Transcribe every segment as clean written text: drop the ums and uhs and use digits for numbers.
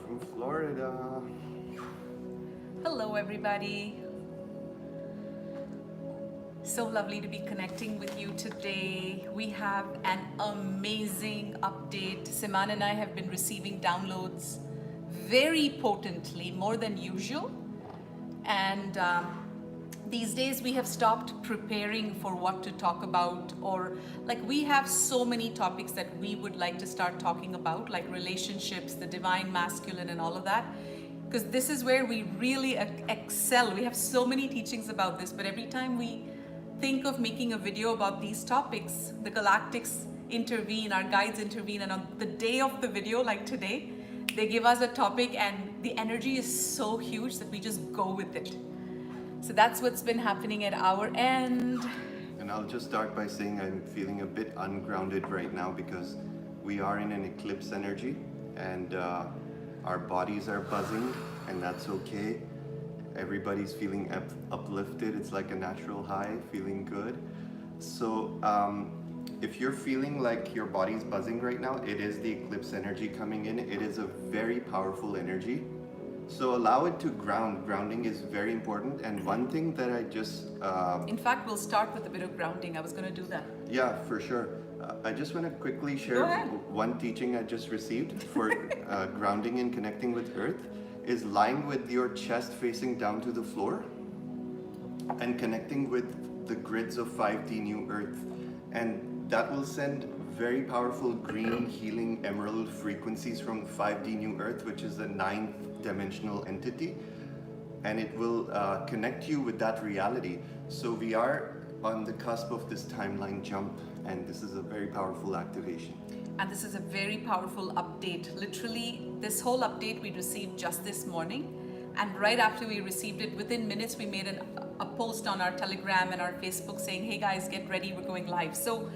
from Florida. Hello everybody. So lovely to be connecting with you today. We have an amazing update. Siman and I have been receiving downloads very potently, more than usual. And these days we have stopped preparing for what to talk about, or like we have so many topics that we would like to start talking about, like relationships, the divine masculine and all of that, because this is where we really excel. We have so many teachings about this, but every time we think of making a video about these topics, the Galactics intervene, our guides intervene, and on the day of the video, like today, they give us a topic and the energy is so huge that we just go with it. So that's what's been happening at our end. And I'll just start by saying I'm feeling a bit ungrounded right now because we are in an eclipse energy and our bodies are buzzing, and that's okay. Everybody's feeling uplifted. It's like a natural high, feeling good. So if you're feeling like your body's buzzing right now, it is the eclipse energy coming in. It is a very powerful energy. So allow it to ground. Grounding is very important. And one thing that I just... in fact, we'll start with a bit of grounding. I was going to do that. Yeah, for sure. I just want to quickly share one teaching I just received for grounding and connecting with Earth. Is lying with your chest facing down to the floor and connecting with the grids of 5D New Earth. And that will send very powerful green healing emerald frequencies from 5D New Earth, which is the 9th dimensional entity. And it will connect you with that reality. So we are on the cusp of this timeline jump, and this is a very powerful activation. And this is a very powerful update. Literally, this whole update we received just this morning. And right after we received it, within minutes, we made a post on our Telegram and our Facebook saying, hey guys, get ready, we're going live. So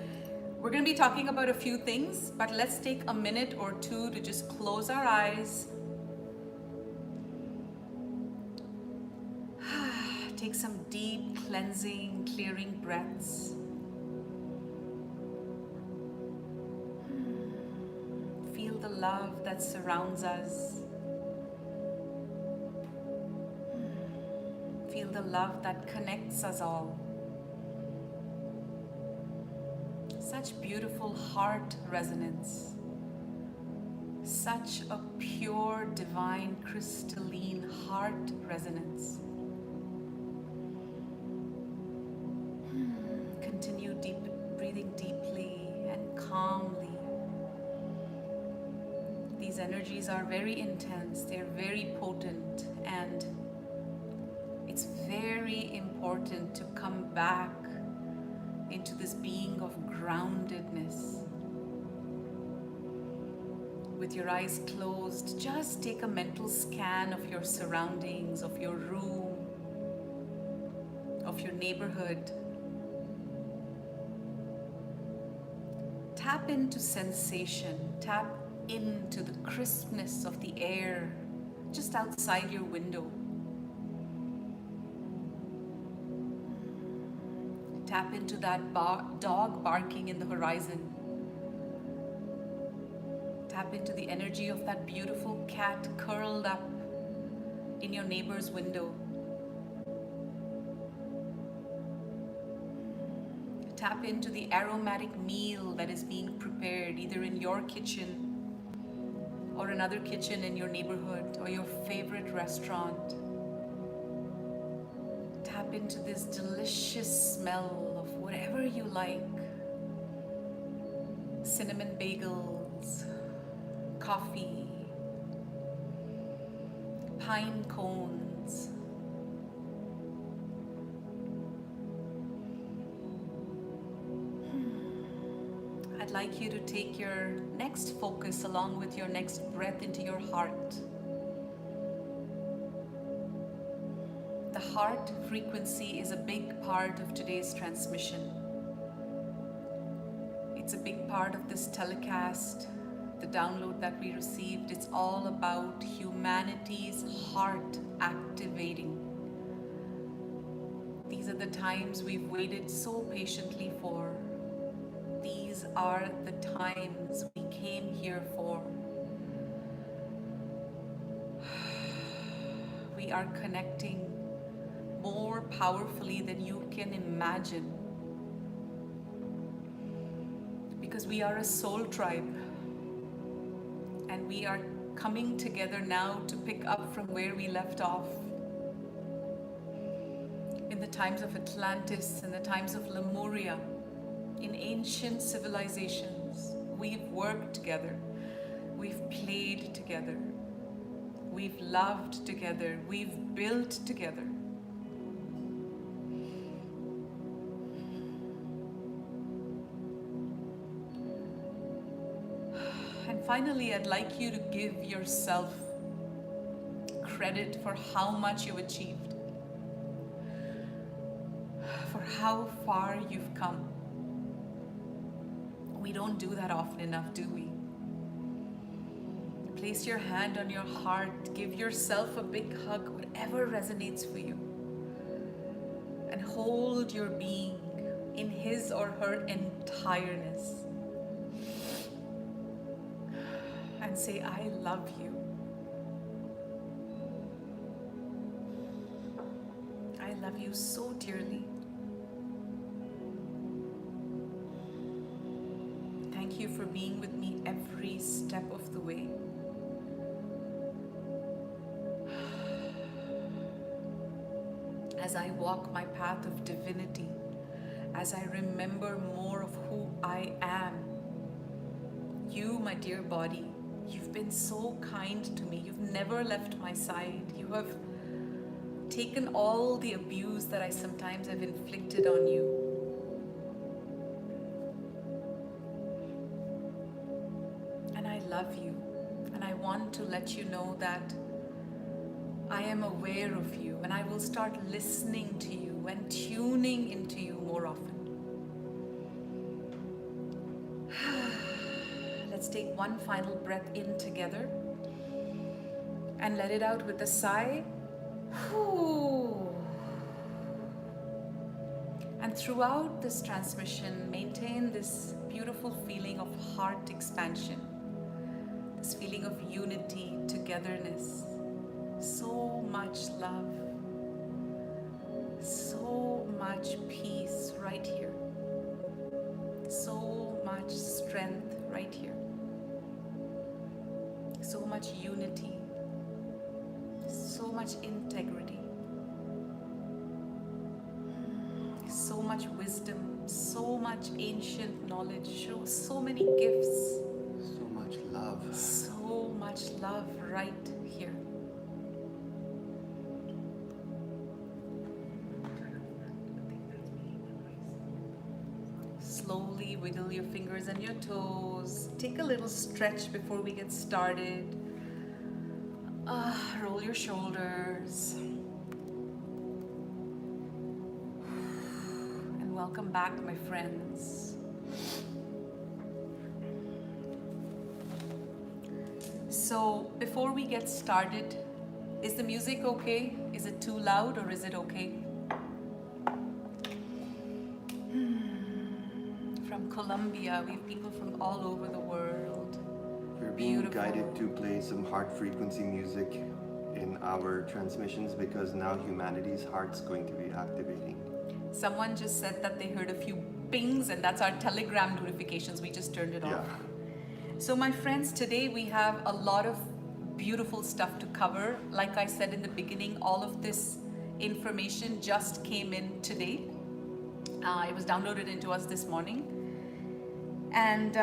we're going to be talking about a few things, but let's take a minute or two to just close our eyes. Take some deep cleansing, clearing breaths. Feel the love that surrounds us. Feel the love that connects us all. Such beautiful heart resonance. Such a pure, divine, crystalline heart resonance. Continue breathing deeply and calmly. These energies are very intense, they're very potent, and it's very important to come back into this being of groundedness. With your eyes closed, just take a mental scan of your surroundings, of your room, of your neighborhood. Tap into sensation, tap into the crispness of the air just outside your window. Tap into that dog barking in the horizon. Tap into the energy of that beautiful cat curled up in your neighbor's window. Tap into the aromatic meal that is being prepared either in your kitchen or another kitchen in your neighborhood or your favorite restaurant. Tap into this delicious smell of whatever you like. Cinnamon bagels, coffee, pine cones. I'd like you to take your next focus along with your next breath into your heart. The heart frequency is a big part of today's transmission. It's a big part of this telecast, the download that we received. It's all about humanity's heart activating. These are the times we've waited so patiently for. These are the times we came here for. we are connecting more powerfully than you can imagine. Because we are a soul tribe, and we are coming together now to pick up from where we left off. In the times of Atlantis, in the times of Lemuria, in ancient civilizations, we've worked together, we've played together, we've loved together, we've built together. And finally, I'd like you to give yourself credit for how much you've achieved, for how far you've come. We don't do that often enough, do we? Place your hand on your heart, give yourself a big hug, whatever resonates for you, and hold your being in his or her entireness. And say, I love you. I love you so dearly. Thank you for being with me every step of the way. As I walk my path of divinity, as I remember more of who I am, you, my dear body, you've been so kind to me. You've never left my side. You have taken all the abuse that I sometimes have inflicted on you. And I love you. And I want to let you know that I am aware of you, and I will start listening to you and tuning into you more often. Let's take one final breath in together and let it out with a sigh. And throughout this transmission, maintain this beautiful feeling of heart expansion, this feeling of unity, togetherness, so much love, so much peace right here, so much strength right here. So much unity, so much integrity, so much wisdom, so much ancient knowledge, so many gifts. So much love. So much love right here. Slowly wiggle your fingers and your toes. Take a little stretch before we get started. Roll your shoulders. And welcome back, my friends. So, before we get started, is the music okay? Is it too loud or is it okay? From Colombia, we have people from all over the world. We're being Beautiful. guided to play some heart frequency music in our transmissions because now humanity's heart's going to be activating. Someone just said that they heard a few pings, and that's our Telegram notifications. We just turned it off. So my friends, today we have a lot of beautiful stuff to cover. Like I said in the beginning, all of this information just came in today. It was downloaded into us this morning. And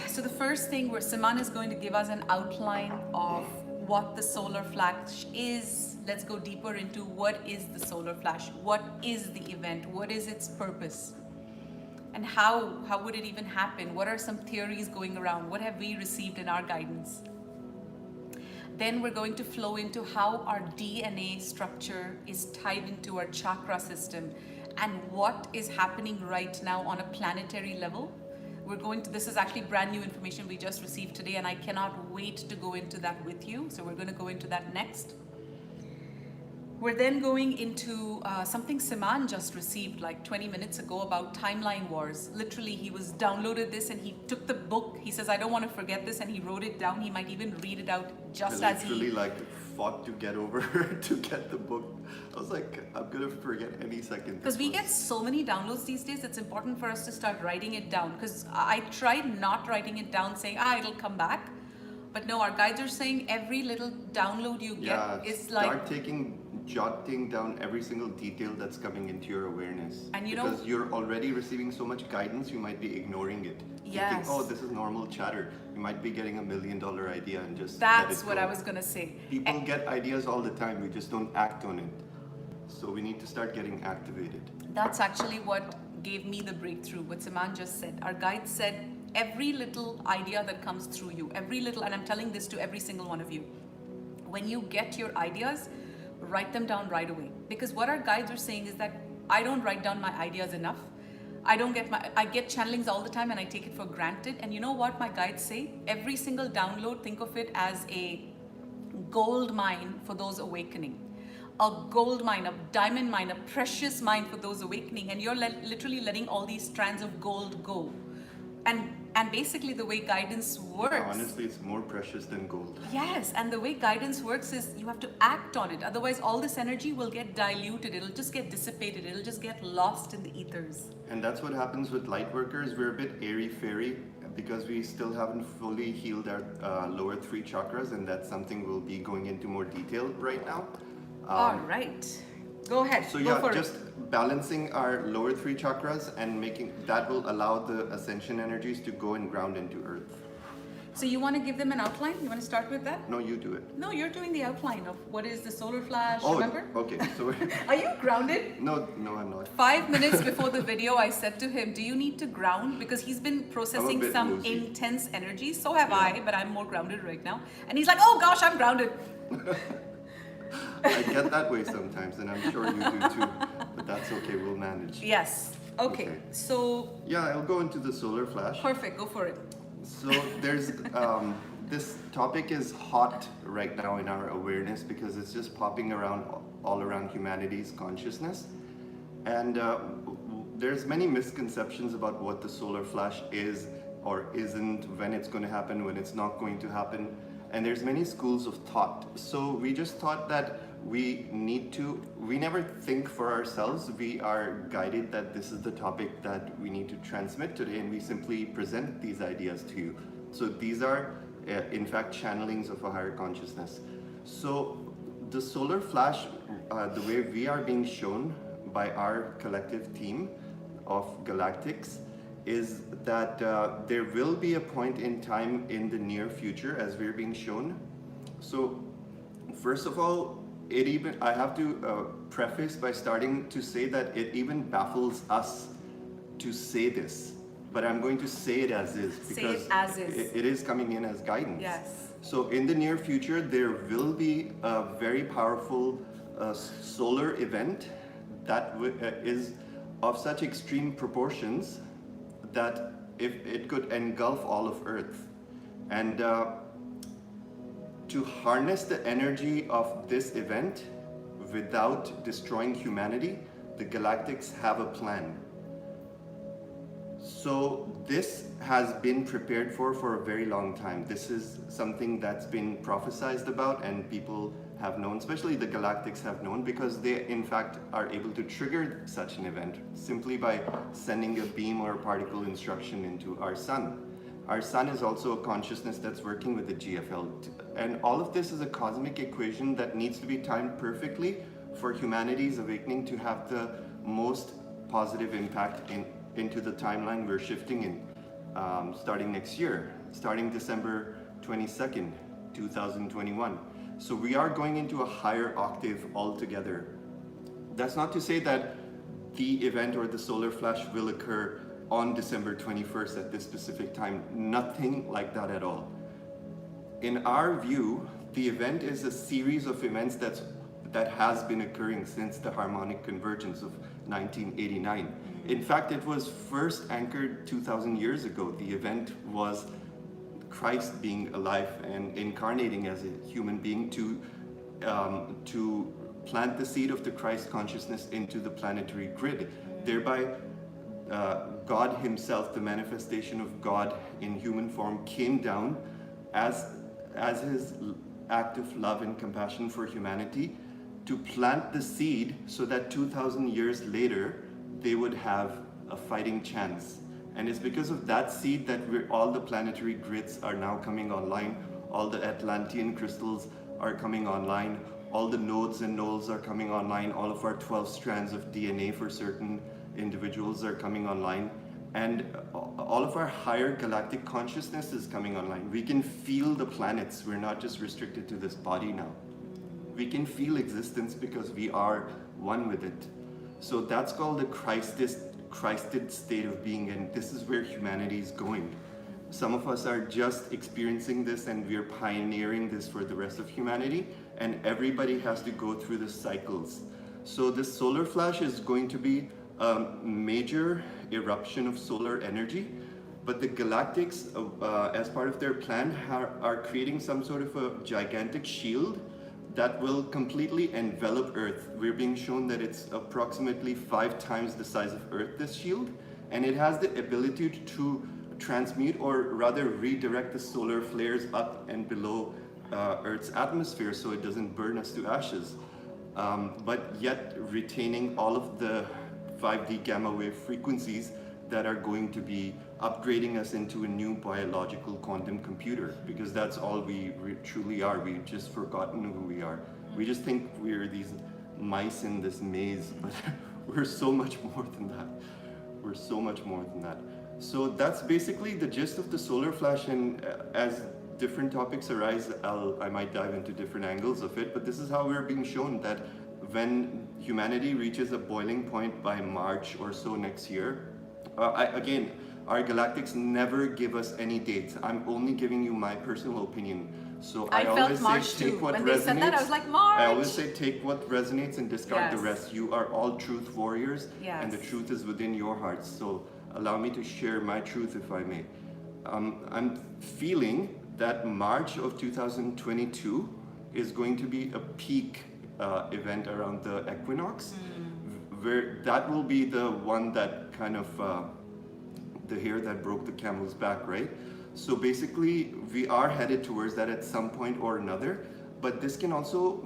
so the first thing, where Siman is going to give us an outline of what the solar flash is. Let's go deeper into what is the solar flash, what is the event, what is its purpose, and how would it even happen? What are some theories going around? What have we received in our guidance? Then we're going to flow into how our DNA structure is tied into our chakra system and what is happening right now on a planetary level. This is actually brand new information we just received today, and I cannot wait to go into that with you. So we're going to go into that next. We're then going into something Siman just received like 20 minutes ago about timeline wars. Literally, he was downloaded this and he took the book. He says, I don't want to forget this, and he wrote it down. He might even read it out just I as he... literally like fought to get over to get the book. I was like, I'm gonna forget any second. Because we get so many downloads these days, it's important for us to start writing it down. Because I tried not writing it down, saying, it'll come back. But no, our guides are saying every little download you get is like... Start jotting down every single detail that's coming into your awareness. And because you're already receiving so much guidance, you might be ignoring it. Yes. Thinking, oh, this is normal chatter. You might be getting $1 million idea and just That's let what it go. I was going to say. People get ideas all the time, we just don't act on it. So we need to start getting activated. That's actually what gave me the breakthrough, what Siman just said. Our guide said, every little idea that comes through you, every little, and I'm telling this to every single one of you, when you get your ideas, write them down right away. Because what our guides are saying is that I don't write down my ideas enough. I get channelings all the time and I take it for granted. And you know what my guides say? Every single download, think of it as a gold mine for those awakening. A gold mine, a diamond mine, a precious mine for those awakening. And you're literally letting all these strands of gold go. And basically the way guidance works... Honestly, it's more precious than gold. Yes, and the way guidance works is you have to act on it. Otherwise, all this energy will get diluted. It'll just get dissipated. It'll just get lost in the ethers. And that's what happens with light workers. We're a bit airy-fairy because we still haven't fully healed our lower 3 chakras, and that's something we'll be going into more detail right now. All right. Go ahead. So Go for just balancing our lower 3 chakras and making that will allow the ascension energies to go and ground into earth. So you want to give them an outline? You want to start with that? No, you do it. No, you're doing the outline of what is the solar flash, Oh, remember? okay. So Are you grounded? No, I'm not. 5 minutes before the video, I said to him, do you need to ground? Because he's been processing some woozy. intense energy. So have I, but I'm more grounded right now. And he's like, oh gosh, I'm grounded. I get that way sometimes, and I'm sure you do too. But that's okay, we'll manage. Yes. Okay. So... Yeah, I'll go into the solar flash. Perfect, go for it. So there's this topic is hot right now in our awareness because it's just popping around all around humanity's consciousness, and there's many misconceptions about what the solar flash is or isn't, when it's going to happen, when it's not going to happen, and there's many schools of thought. So we just thought that we never think for ourselves. We are guided that this is the topic that we need to transmit today, and we simply present these ideas to you. So these are in fact channelings of a higher consciousness. So the solar flash, the way we are being shown by our collective team of Galactics, is that there will be a point in time in the near future as we're being shown. So first of all, I have to preface by starting to say that it even baffles us to say this, but I'm going to say it as is because say it as is. It is coming in as guidance. Yes. So in the near future, there will be a very powerful solar event that is of such extreme proportions that if it could engulf all of Earth. And to harness the energy of this event without destroying humanity, the Galactics have a plan. So this has been prepared for a very long time. This is something that's been prophesized about and people have known, especially the Galactics have known, because they in fact are able to trigger such an event simply by sending a beam or a particle instruction into our sun. Our sun is also a consciousness that's working with the GFL. And all of this is a cosmic equation that needs to be timed perfectly for humanity's awakening to have the most positive impact into the timeline we're shifting in, starting next year, starting December 22nd, 2021. So we are going into a higher octave altogether. That's not to say that the event or the solar flash will occur on December 21st at this specific time. Nothing like that at all. In our view, the event is a series of events that has been occurring since the harmonic convergence of 1989. In fact, it was first anchored 2,000 years ago. The event was Christ being alive and incarnating as a human being to plant the seed of the Christ consciousness into the planetary grid. Thereby, God himself, the manifestation of God in human form, came down as his act of love and compassion for humanity to plant the seed so that 2,000 years later, they would have a fighting chance. And it's because of that seed that all the planetary grids are now coming online. All the Atlantean crystals are coming online. All the nodes and nulls are coming online. All of our 12 strands of DNA for certain individuals are coming online. And all of our higher galactic consciousness is coming online. We can feel the planets. We're not just restricted to this body now. We can feel existence because we are one with it. So that's called the Christed state of being, and this is where humanity is going. Some of us are just experiencing this, and we're pioneering this for the rest of humanity, and everybody has to go through the cycles. So this solar flash is going to be a major eruption of solar energy, but the Galactics, as part of their plan, are creating some sort of a gigantic shield that will completely envelop Earth. We're being shown that it's approximately 5 times the size of Earth, this shield, and it has the ability to transmute, or rather redirect, the solar flares up and below Earth's atmosphere so it doesn't burn us to ashes, but yet retaining all of the 5D gamma wave frequencies that are going to be upgrading us into a new biological quantum computer, because that's all we truly are. We've just forgotten who we are. We just think we're these mice in this maze, but we're so much more than that. We're so much more than that. So that's basically the gist of the solar flash, and as different topics arise, I might dive into different angles of it, but this is how we're being shown that when humanity reaches a boiling point by March or so next year, again, our galactics never give us any dates. I'm only giving you my personal opinion. So I always say take what resonates. When they said that, I was like, March! I always say take what resonates and discard the rest. You are all truth warriors, and the truth is within your hearts. So allow me to share my truth, if I may. I'm feeling that March of 2022 is going to be a peak event around the equinox, where that will be the one that kind of the hair that broke the camel's back, right? So basically, we are headed towards that at some point or another, but this can also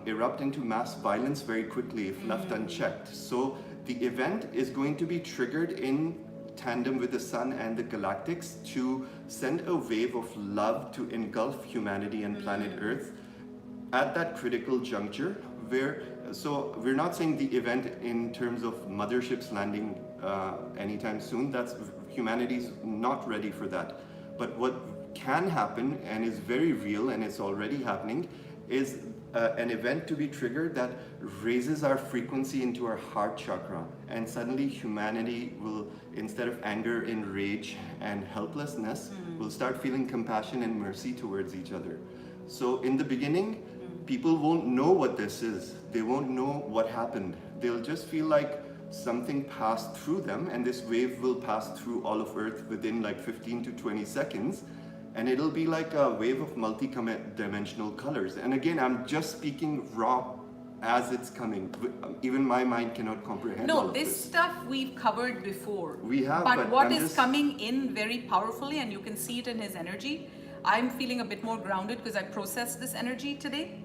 erupt into mass violence very quickly if left unchecked. So the event is going to be triggered in tandem with the sun and the galactics to send a wave of love to engulf humanity and planet Earth at that critical juncture, where, so we're not saying the event in terms of motherships landing anytime soon. That's, humanity's not ready for that. But what can happen, and is very real, and it's already happening, is an event to be triggered that raises our frequency into our heart chakra, and suddenly humanity will, instead of anger and rage and helplessness, will start feeling compassion and mercy towards each other. So in the beginning, people won't know what this is. They won't know what happened. They'll just feel like something passed through them, and this wave will pass through all of Earth within like 15 to 20 seconds. And it'll be like a wave of multi-dimensional colors. And again, I'm just speaking raw as it's coming. Even my mind cannot comprehend all of this. No, this stuff we've covered before. We have, but what is coming in very powerfully, and you can see it in his energy. I'm feeling a bit more grounded because I processed this energy today.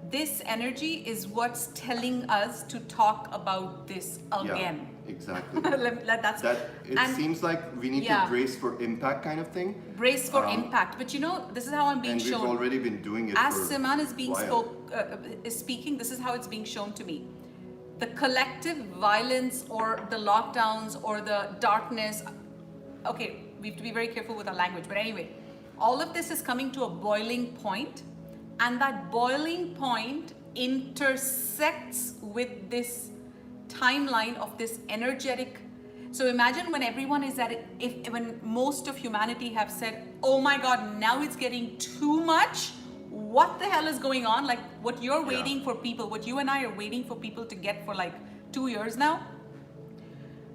This energy is what's telling us to talk about this again. Yeah, exactly. It seems like we need to brace for impact kind of thing. Brace for impact. But you know, this is how I'm being shown. And we've already been doing it as Siman is speaking, this is how it's being shown to me. The collective violence or the lockdowns or the darkness, okay, we have to be very careful with our language, but anyway, all of this is coming to a boiling point. And that boiling point intersects with this timeline of this energetic. So imagine when everyone is at it, when most of humanity have said, oh my God, now it's getting too much. What the hell is going on? Like what you're waiting for people, what you and I are waiting for people to get for like 2 years now.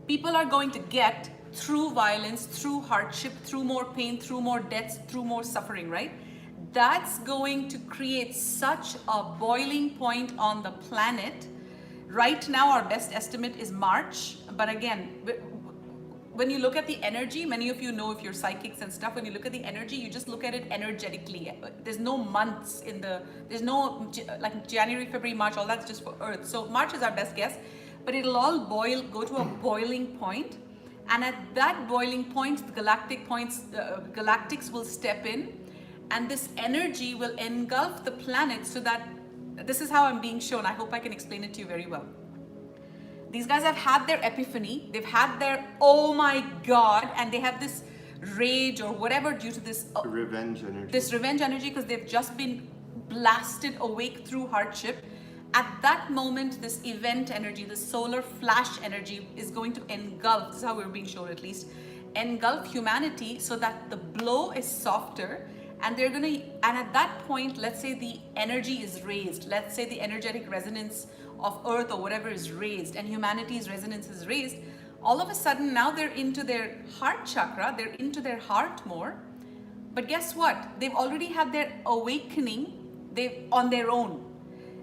People are going to get through violence, through hardship, through more pain, through more deaths, through more suffering, right? that's going to create such a boiling point on the planet. Right now, our best estimate is March. But again, when you look at the energy, many of you know if you're psychics and stuff, when you look at the energy, you just look at it energetically. There's no months there's no like January, February, March, all that's just for Earth. So March is our best guess, but it'll all go to a boiling point. And at that boiling point, the galactics will step in, and this energy will engulf the planet so that, this is how I'm being shown. I hope I can explain it to you very well. These guys have had their epiphany, they've had their, oh my God, and they have this rage or whatever due to this revenge energy. This revenge energy, because they've just been blasted awake through hardship. At that moment, this event energy, the solar flash energy is going to engulf, this is how we're being shown at least, engulf humanity so that the blow is softer. And and at that point, let's say the energy is raised. Let's say the energetic resonance of Earth or whatever is raised, and humanity's resonance is raised. All of a sudden, now they're into their heart chakra, they're into their heart more. But guess what? They've already had their awakening on their own.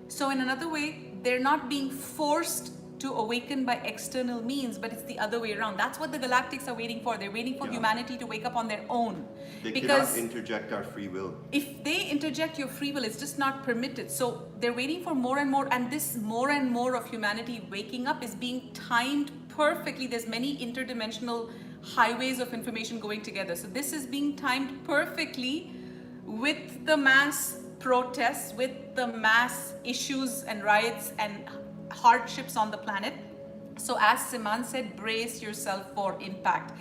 So in another way, they're not being forced to awaken by external means, but it's the other way around. That's what the galactics are waiting for. They're waiting for humanity to wake up on their own. They cannot interject our free will. If they interject your free will, it's just not permitted. So they're waiting for more and more, and this more and more of humanity waking up is being timed perfectly. There's many interdimensional highways of information going together. So this is being timed perfectly with the mass protests, with the mass issues and riots and hardships on the planet. So as Siman said, brace yourself for impact.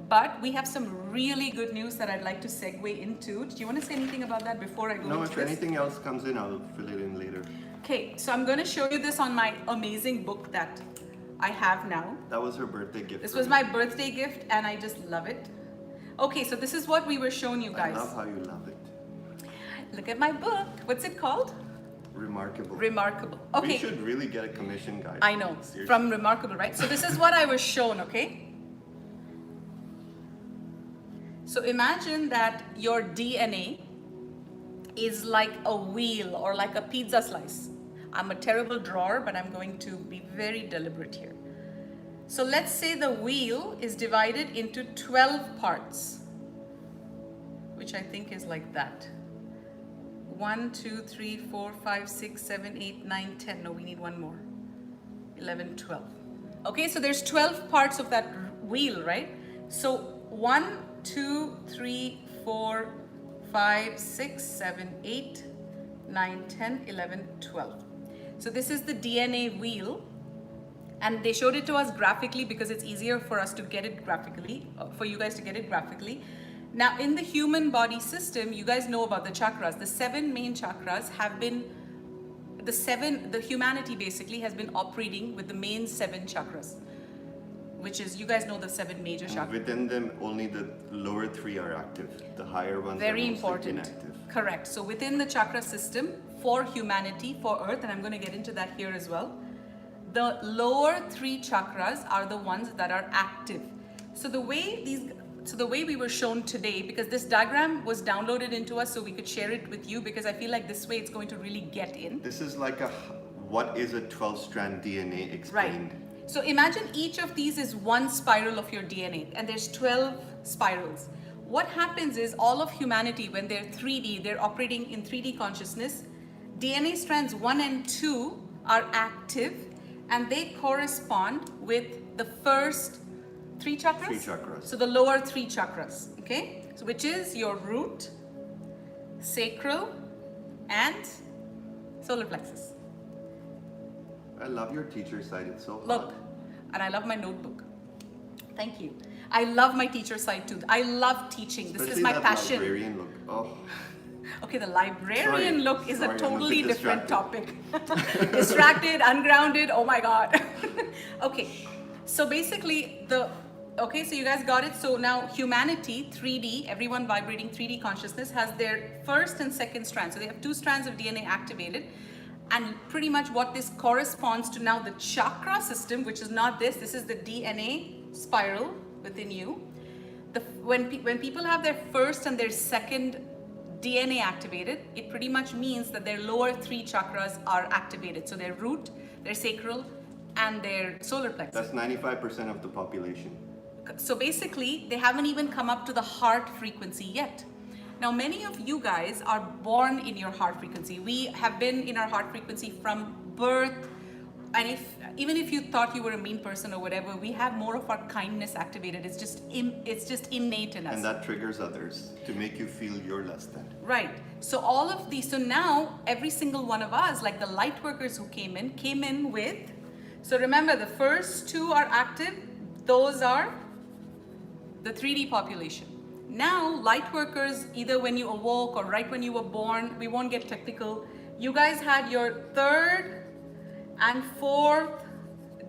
But we have some really good news that I'd like to segue into. Do you want to say anything about that before I go into this? No, if anything else comes in, I'll fill it in later. Okay, so I'm going to show you this on my amazing book that I have now. That was her birthday gift. This was my birthday gift, and I just love it. Okay, so this is what we were showing you guys. I love how you love it. Look at my book. What's it called? Remarkable. Remarkable. Okay. We should really get a commission, guys. I know. Seriously. From Remarkable, right? So this is what I was shown, okay? So imagine that your DNA is like a wheel or like a pizza slice. I'm a terrible drawer, but I'm going to be very deliberate here. So let's say the wheel is divided into 12 parts, which I think is like that. 1, 2, 3, 4, 5, 6, 7, 8, 9, 10. No, we need one more. 11, 12. Okay, so there's 12 parts of that wheel, right? So 1, 2, 3, 4, 5, 6, 7, 8, 9, 10, 11, 12. So this is the DNA wheel. And they showed it to us graphically because it's easier for us to get it graphically, for you guys to get it graphically. Now, in the human body system, you guys know about the chakras. The 7 main chakras have been, the humanity basically has been operating with the main 7 chakras, which is, you guys know the 7 major chakras. Within them, only the lower 3 are active. The higher ones are mostly inactive. Correct. So within the chakra system, for humanity, for Earth, and I'm going to get into that here as well, the lower 3 chakras are the ones that are active. So the way we were shown today, because this diagram was downloaded into us so we could share it with you, because I feel like this way it's going to really get in. This is like what is a 12-strand DNA explained. Right. So imagine each of these is one spiral of your DNA, and there's 12 spirals. What happens is all of humanity, when they're 3D, they're operating in 3D consciousness, DNA strands 1 and 2 are active, and they correspond with the first 3 chakras? 3 chakras. So the lower 3 chakras, okay? So which is your root, sacral, and solar plexus. I love your teacher side, it's so hot. Look, and I love my notebook. Thank you. I love my teacher side too. I love teaching. This is my passion. Librarian look. Oh. Okay, the librarian look is a totally different topic. Distracted, ungrounded, oh my God. Okay, so basically so you guys got it. So now humanity, 3D, everyone vibrating 3D consciousness has their first and second strand. So they have 2 strands of DNA activated. And pretty much what this corresponds to now the chakra system, which is not this is the DNA spiral within you. When people have their first and their second DNA activated, it pretty much means that their lower 3 chakras are activated. So their root, their sacral, and their solar plexus. That's 95% of the population. So basically, they haven't even come up to the heart frequency yet. Now, many of you guys are born in your heart frequency. We have been in our heart frequency from birth. And even if you thought you were a mean person or whatever, we have more of our kindness activated. It's just innate in us. And that triggers others to make you feel you're less than. Right. So all of these, so now every single one of us, like the light workers who came in with, so remember the first 2 are active, those are the 3D population. Now, light workers, either when you awoke or right when you were born, we won't get technical, you guys had your 3rd and 4th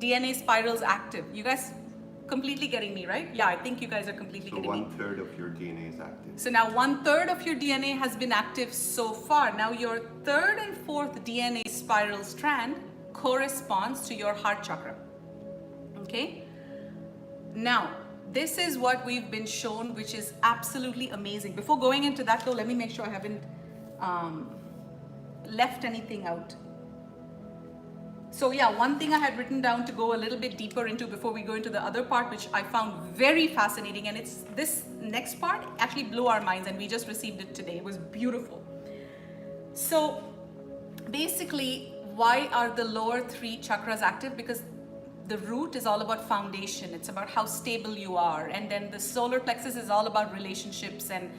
DNA spirals active. You guys completely getting me, right? Yeah, I think you guys are completely getting me. So 1/3 of your DNA is active. So now 1/3 of your DNA has been active so far. Now your 3rd and 4th DNA spiral strand corresponds to your heart chakra. Okay? Now, this is what we've been shown, which is absolutely amazing. Before going into that though, let me make sure I haven't left anything out. So yeah, one thing I had written down to go a little bit deeper into before we go into the other part, which I found very fascinating, and it's this next part actually blew our minds, and we just received it today. It was beautiful. So basically, why are the lower 3 chakras active? Because the root is all about foundation. It's about how stable you are. And then the solar plexus is all about relationships and,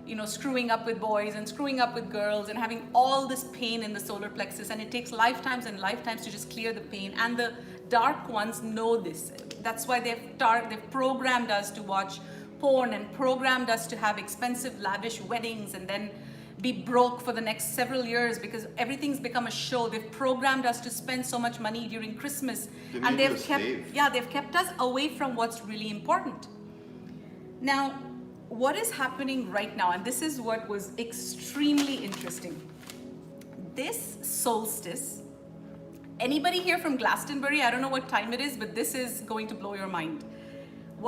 you know, screwing up with boys and screwing up with girls and having all this pain in the solar plexus. And it takes lifetimes and lifetimes to just clear the pain. And the dark ones know this. That's why they've programmed us to watch porn and programmed us to have expensive, lavish weddings and then be broke for the next several years because everything's become a show. They've programmed us to spend so much money during Christmas, and they've kept us away from what's really important. Now, what is happening right now, and this is what was extremely interesting. This solstice, anybody here from Glastonbury? I don't know what time it is, but this is going to blow your mind.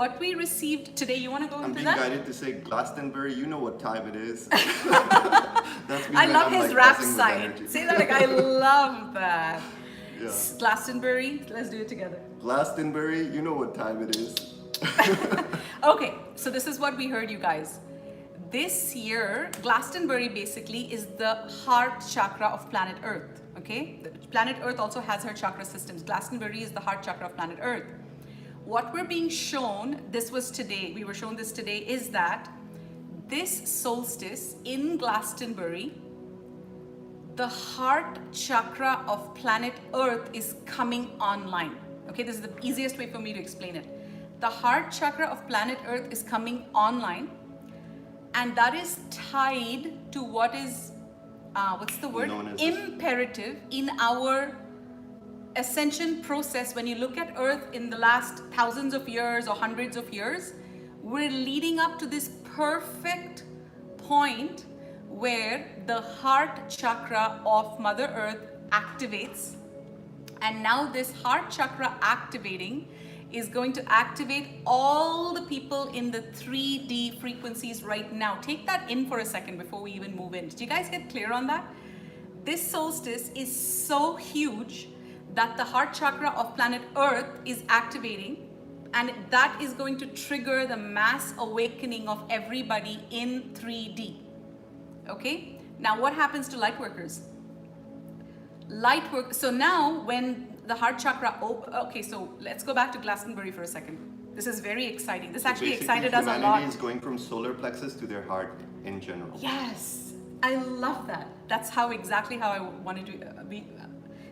What we received today, you want to go into that? I'm being guided to say Glastonbury, you know what time it is. That's me. I love his rap side. Say that like I love that. Yeah. Glastonbury, let's do it together. Glastonbury, you know what time it is. Okay, so this is what we heard, you guys. This year, Glastonbury basically is the heart chakra of planet Earth. Okay, planet Earth also has her chakra systems. Glastonbury is the heart chakra of planet Earth. What we're being shown, this was today, we were shown this today, is that this solstice in Glastonbury, the heart chakra of planet Earth is coming online. Okay, this is the easiest way for me to explain it. The heart chakra of planet Earth is coming online, and that is tied to what is, what's the word? Imperative in our ascension process. When you look at Earth in the last thousands of years or hundreds of years, we're leading up to this perfect point where the heart chakra of Mother Earth activates. And now this heart chakra activating is going to activate all the people in the 3D frequencies right now. Take that in for a second before we even move in. Did you guys get clear on that? This solstice is so huge that the heart chakra of planet Earth is activating, and that is going to trigger the mass awakening of everybody in 3D. Okay? Now what happens to light workers? So now when the heart chakra, okay, so let's go back to Glastonbury for a second. This is very exciting. This actually excited us a lot. Humanity is going from solar plexus to their heart in general. Yes, I love that. That's exactly how I wanted to be.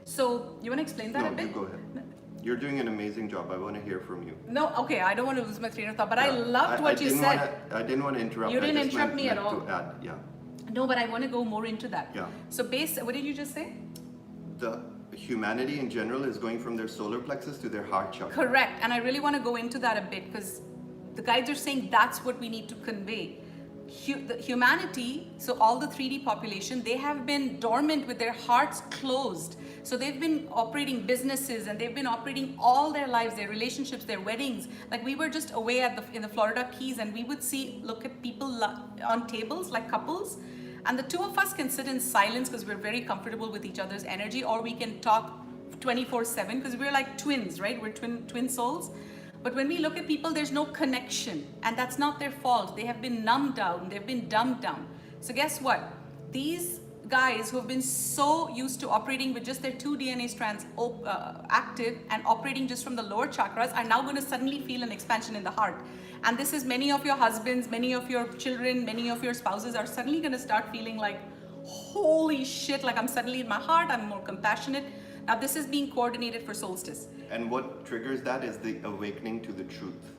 So, you want to explain that a bit? No, you go ahead. You're doing an amazing job. I want to hear from you. No, okay, I don't want to lose my train of thought, but I loved what you said. I didn't want to interrupt. You didn't interrupt me at all. To add, yeah. No, but I want to go more into that. Yeah. So, what did you just say? The humanity in general is going from their solar plexus to their heart chakra. Correct, and I really want to go into that a bit because the guides are saying that's what we need to convey. The humanity, so all the 3D population, they have been dormant with their hearts closed. So they've been operating businesses and they've been operating all their lives, their relationships, their weddings. Like we were just away in the Florida Keys, and we would look at people on tables like couples, And the two of us can sit in silence because we're very comfortable with each other's energy, or we can talk 24/7 because we're like twins, right? We're twin souls. But when we look at people, there's no connection, and that's not their fault. They have been numbed down, they've been dumbed down. So guess what? These guys who have been so used to operating with just their 2 DNA strands active and operating just from the lower chakras are now going to suddenly feel an expansion in the heart. And this is many of your husbands, many of your children, many of your spouses are suddenly going to start feeling like, holy shit, like I'm suddenly in my heart, I'm more compassionate. Now this is being coordinated for Solstice. And what triggers that is the awakening to the truth.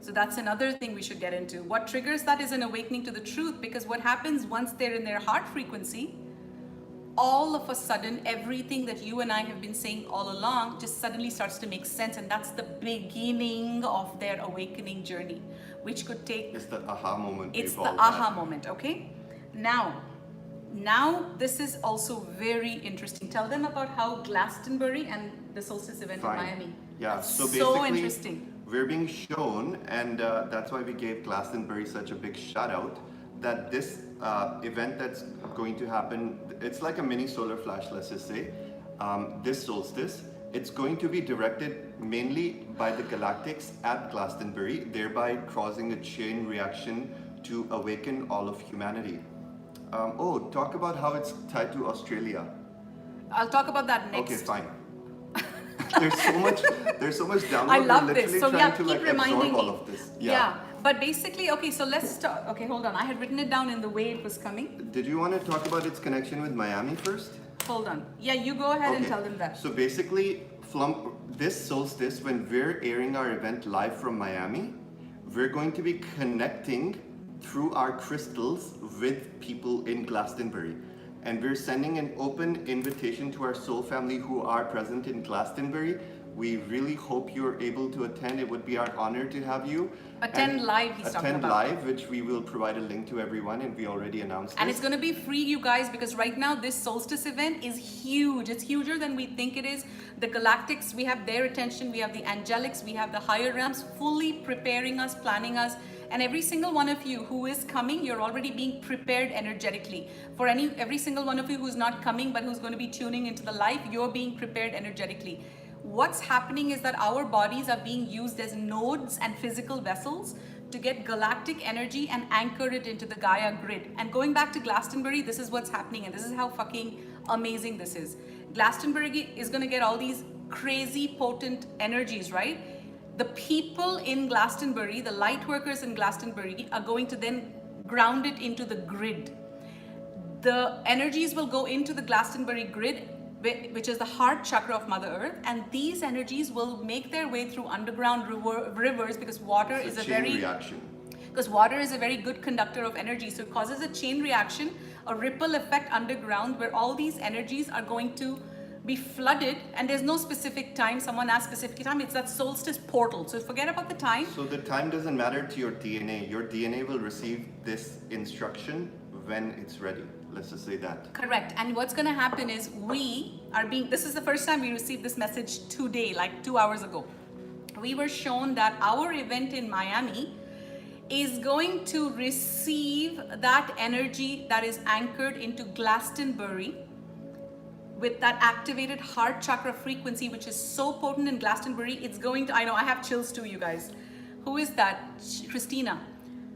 So that's another thing we should get into. What triggers that is an awakening to the truth, because what happens once they're in their heart frequency, all of a sudden, everything that you and I have been saying all along just suddenly starts to make sense. And that's the beginning of their awakening journey, which could take... It's the aha moment. It's the aha moment, okay? Now, this is also very interesting. Tell them about how Glastonbury and the Solstice event in Miami. Yeah, that's so so interesting. We're being shown, and that's why we gave Glastonbury such a big shout out, that this event that's going to happen, it's like a mini solar flash, let's just say, this solstice, it's going to be directed mainly by the Galactics at Glastonbury, thereby causing a chain reaction to awaken all of humanity. Talk about how it's tied to Australia. I'll talk about that next. Okay, fine. There's so much download. I love We're this. So trying yeah, to keep reminding me. all of this. Yeah. But basically, okay, so let's start. Okay, hold on. I had written it down in the way it was coming. Did you want to talk about its connection with Miami first? Hold on. Yeah, you go ahead and tell them that. So basically, this solstice, when we're airing our event live from Miami, we're going to be connecting through our crystals with people in Glastonbury. And we're sending an open invitation to our soul family who are present in Glastonbury. We really hope you're able to attend. It would be our honor to have you. Attend live, he's talking about. Attend live, which we will provide a link to everyone, and we already announced And this. it's going to be free, you guys, because right now this solstice event is huge. It's huger than we think it is. The Galactics, we have their attention. We have the angelics. We have the higher realms fully preparing us, planning us. And every single one of you who is coming, you're already being prepared energetically. For every single one of you who's not coming, but who's going to be tuning into the live, you're being prepared energetically. What's happening is that our bodies are being used as nodes and physical vessels to get galactic energy and anchor it into the Gaia grid. And going back to Glastonbury, this is what's happening, and this is how fucking amazing this is. Glastonbury is going to get all these crazy potent energies, right? The people in Glastonbury, the light workers in Glastonbury, are going to then ground it into the grid. The energies will go into the Glastonbury grid, which is the heart chakra of Mother Earth, and these energies will make their way through underground rivers because water is a very good conductor of energy. So it causes a chain reaction, a ripple effect underground, where all these energies are going to be flooded, and there's no specific time. Someone asked specific time. It's that solstice portal. So forget about the time. So the time doesn't matter to your DNA. Your DNA will receive this instruction when it's ready. Let's just say that. Correct. And what's going to happen is this is the first time we received this message today, like 2 hours ago. We were shown that our event in Miami is going to receive that energy that is anchored into Glastonbury with that activated heart chakra frequency, which is so potent in Glastonbury. It's going to, I know, I have chills too, you guys. Who is that? Christina.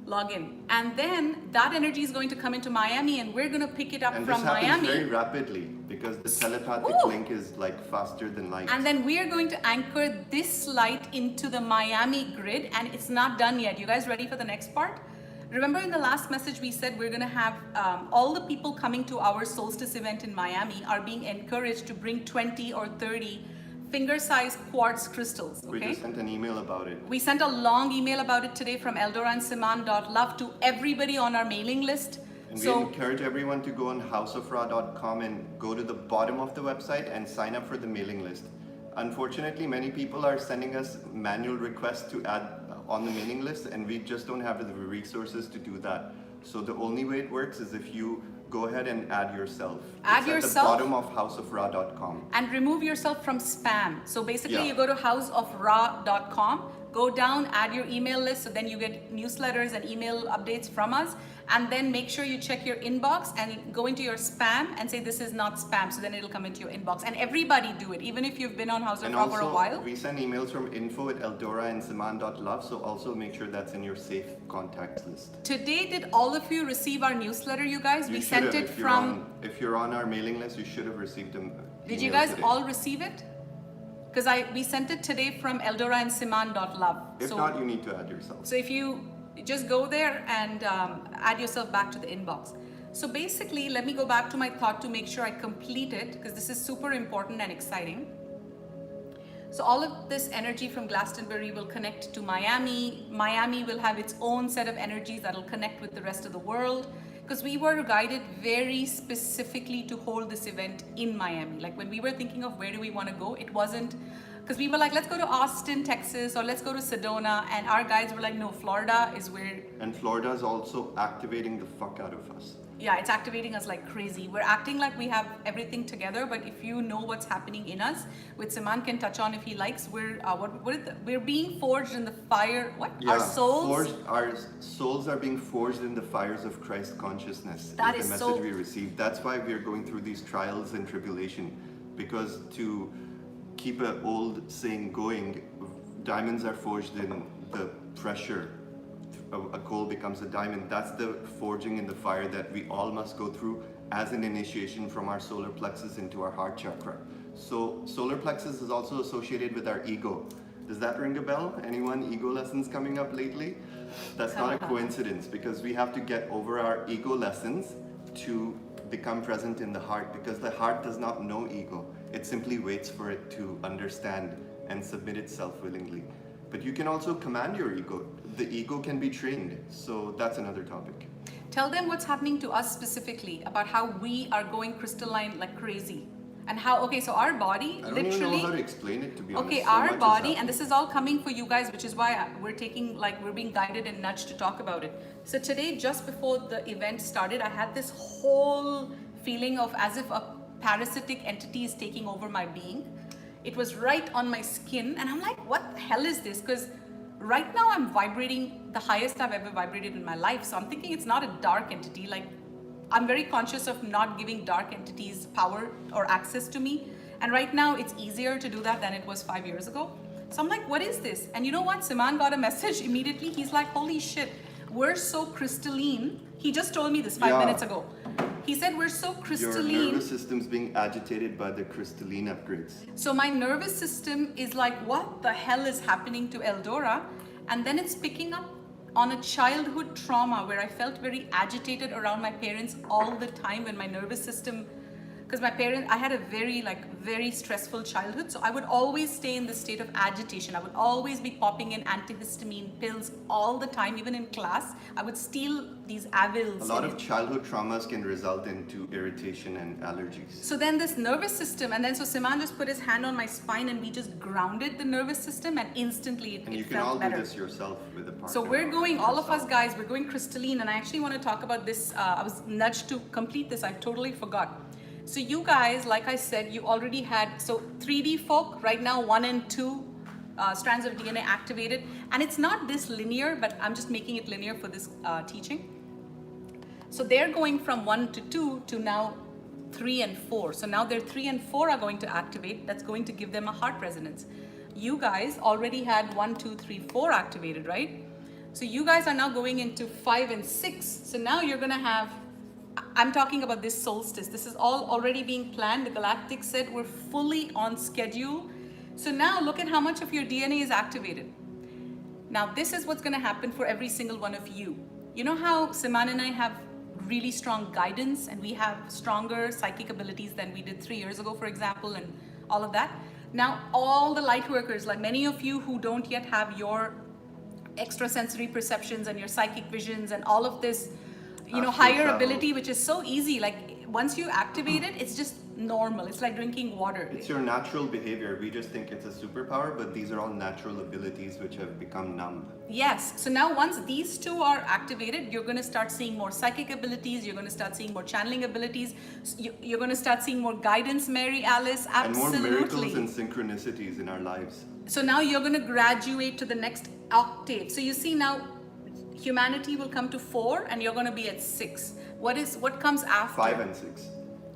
Log in. And then that energy is going to come into Miami, and we're going to pick it up from Miami. And this happens very rapidly because the telepathic link is like faster than light. And then we are going to anchor this light into the Miami grid, and it's not done yet. You guys ready for the next part? Remember in the last message we said we're going to have all the people coming to our solstice event in Miami are being encouraged to bring 20 or 30 finger-sized quartz crystals. Okay? We just sent an email about it. We sent a long email about it today from EldoRa Siman .love to everybody on our mailing list. And we encourage everyone to go on houseofra.com and go to the bottom of the website and sign up for the mailing list. Unfortunately, many people are sending us manual requests to add on the mailing list, and we just don't have the resources to do that. So the only way it works is if you go ahead and add yourself. Add yourself. At the bottom of houseofra.com. And remove yourself from spam. So basically you go to houseofra.com, go down, add your email list, so then you get newsletters and email updates from us. And then make sure you check your inbox and go into your spam and say this is not spam, so then it'll come into your inbox. And everybody do it, even if you've been on House of Raw for a while. We send emails from info@EldoRa and Siman.love, so also make sure that's in your safe contacts list. Today, did all of you receive our newsletter, you guys? We sent it from... If you're on our mailing list, you should have received them. Did you guys all receive it? Because we sent it today from EldoRa and Siman.love. If not, you need to add yourself. So if you just go there and add yourself back to the inbox. So basically, let me go back to my thought to make sure I complete it, because this is super important and exciting. So all of this energy from Glastonbury will connect to Miami. Miami will have its own set of energies that will connect with the rest of the world, because we were guided very specifically to hold this event in Miami. Like when we were thinking of where do we want to go, it wasn't, because we were like, let's go to Austin, Texas, or let's go to Sedona, and our guides were like, no, Florida is where... And Florida is also activating the fuck out of us. Yeah, it's activating us like crazy. We're acting like we have everything together, but if you know what's happening in us, which Siman can touch on if he likes, we're being forged in the fire. What? Yeah, our souls? Our souls are being forged in the fires of Christ consciousness. That is is the message we received. That's why we're going through these trials and tribulation, because to keep an old saying going, diamonds are forged in the pressure. A gold becomes a diamond. That's the forging in the fire that we all must go through as an initiation from our solar plexus into our heart chakra. So solar plexus is also associated with our ego. Does that ring a bell? Anyone ego lessons coming up lately? That's not a coincidence, because we have to get over our ego lessons to become present in the heart, because the heart does not know ego. It simply waits for it to understand and submit itself willingly. But you can also command your ego. The ego can be trained. So that's another topic. Tell them what's happening to us specifically, about how we are going crystalline like crazy. And how, okay, so our body I don't even know how to explain it, to be honest. Okay, So our much body, is and this is all coming for you guys, which is why we're being guided and nudged to talk about it. So today, just before the event started, I had this whole feeling of as if a parasitic entity is taking over my being. It was right on my skin, and I'm like, what the hell is this? Because right now I'm vibrating the highest I've ever vibrated in my life. So I'm thinking it's not a dark entity. Like, I'm very conscious of not giving dark entities power or access to me. And right now it's easier to do that than it was 5 years ago. So I'm like, what is this? And you know what? Siman got a message immediately. He's like, holy shit, we're so crystalline. He just told me this 5 minutes ago. He said we're so crystalline. Your nervous system's being agitated by the crystalline upgrades. So my nervous system is like, what the hell is happening to EldoRa? And then it's picking up on a childhood trauma where I felt very agitated around my parents all the time when my nervous system, because I had a very stressful childhood. So I would always stay in this state of agitation. I would always be popping in antihistamine pills all the time, even in class. I would steal these Avils. A lot of childhood traumas can result into irritation and allergies. So then this nervous system, and then so Siman just put his hand on my spine and we just grounded the nervous system, and instantly it felt better. And you can all do this yourself with a partner. So we're going, all of us guys, we're going crystalline, and I actually want to talk about this. I was nudged to complete this. I totally forgot. So you guys, like I said, you already had, so 3D folk, right now 1 and 2 strands of DNA activated. And it's not this linear, but I'm just making it linear for this teaching. So they're going from 1 to 2 to now 3 and 4. So now their 3 and 4 are going to activate. That's going to give them a heart resonance. You guys already had 1, 2, 3, 4 activated, right? So you guys are now going into 5 and 6. So now you're going to have, I'm talking about this solstice. This is all already being planned. The Galactic said we're fully on schedule. So now look at how much of your DNA is activated. Now this is what's going to happen for every single one of you. You know how Siman and I have really strong guidance, and we have stronger psychic abilities than we did 3 years ago, for example, and all of that. Now all the light workers, like many of you who don't yet have your extrasensory perceptions and your psychic visions and all of this, you know, higher ability, which is so easy. Like once you activate it, it's just normal. It's like drinking water. It's your natural behavior. We just think it's a superpower, but these are all natural abilities which have become numb. Yes. So now once these two are activated, you're going to start seeing more psychic abilities. You're going to start seeing more channeling abilities. You're going to start seeing more guidance, Mary Alice. Absolutely. And more miracles and synchronicities in our lives. So now you're going to graduate to the next octave. So you see now humanity will come to 4 and you're going to be at 6. What comes after? 5 and 6.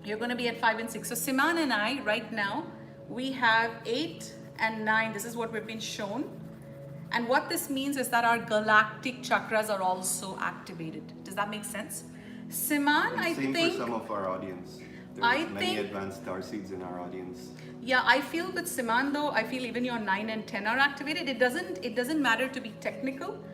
You're going to be at 5 and 6. So Siman and I, right now, we have 8 and 9. This is what we've been shown. And what this means is that our galactic chakras are also activated. Does that make sense? Siman, I think... Same for some of our audience. There's many advanced starseeds in our audience. Yeah, I feel with Siman though, I feel even your 9 and 10 are activated. It doesn't matter to be technical.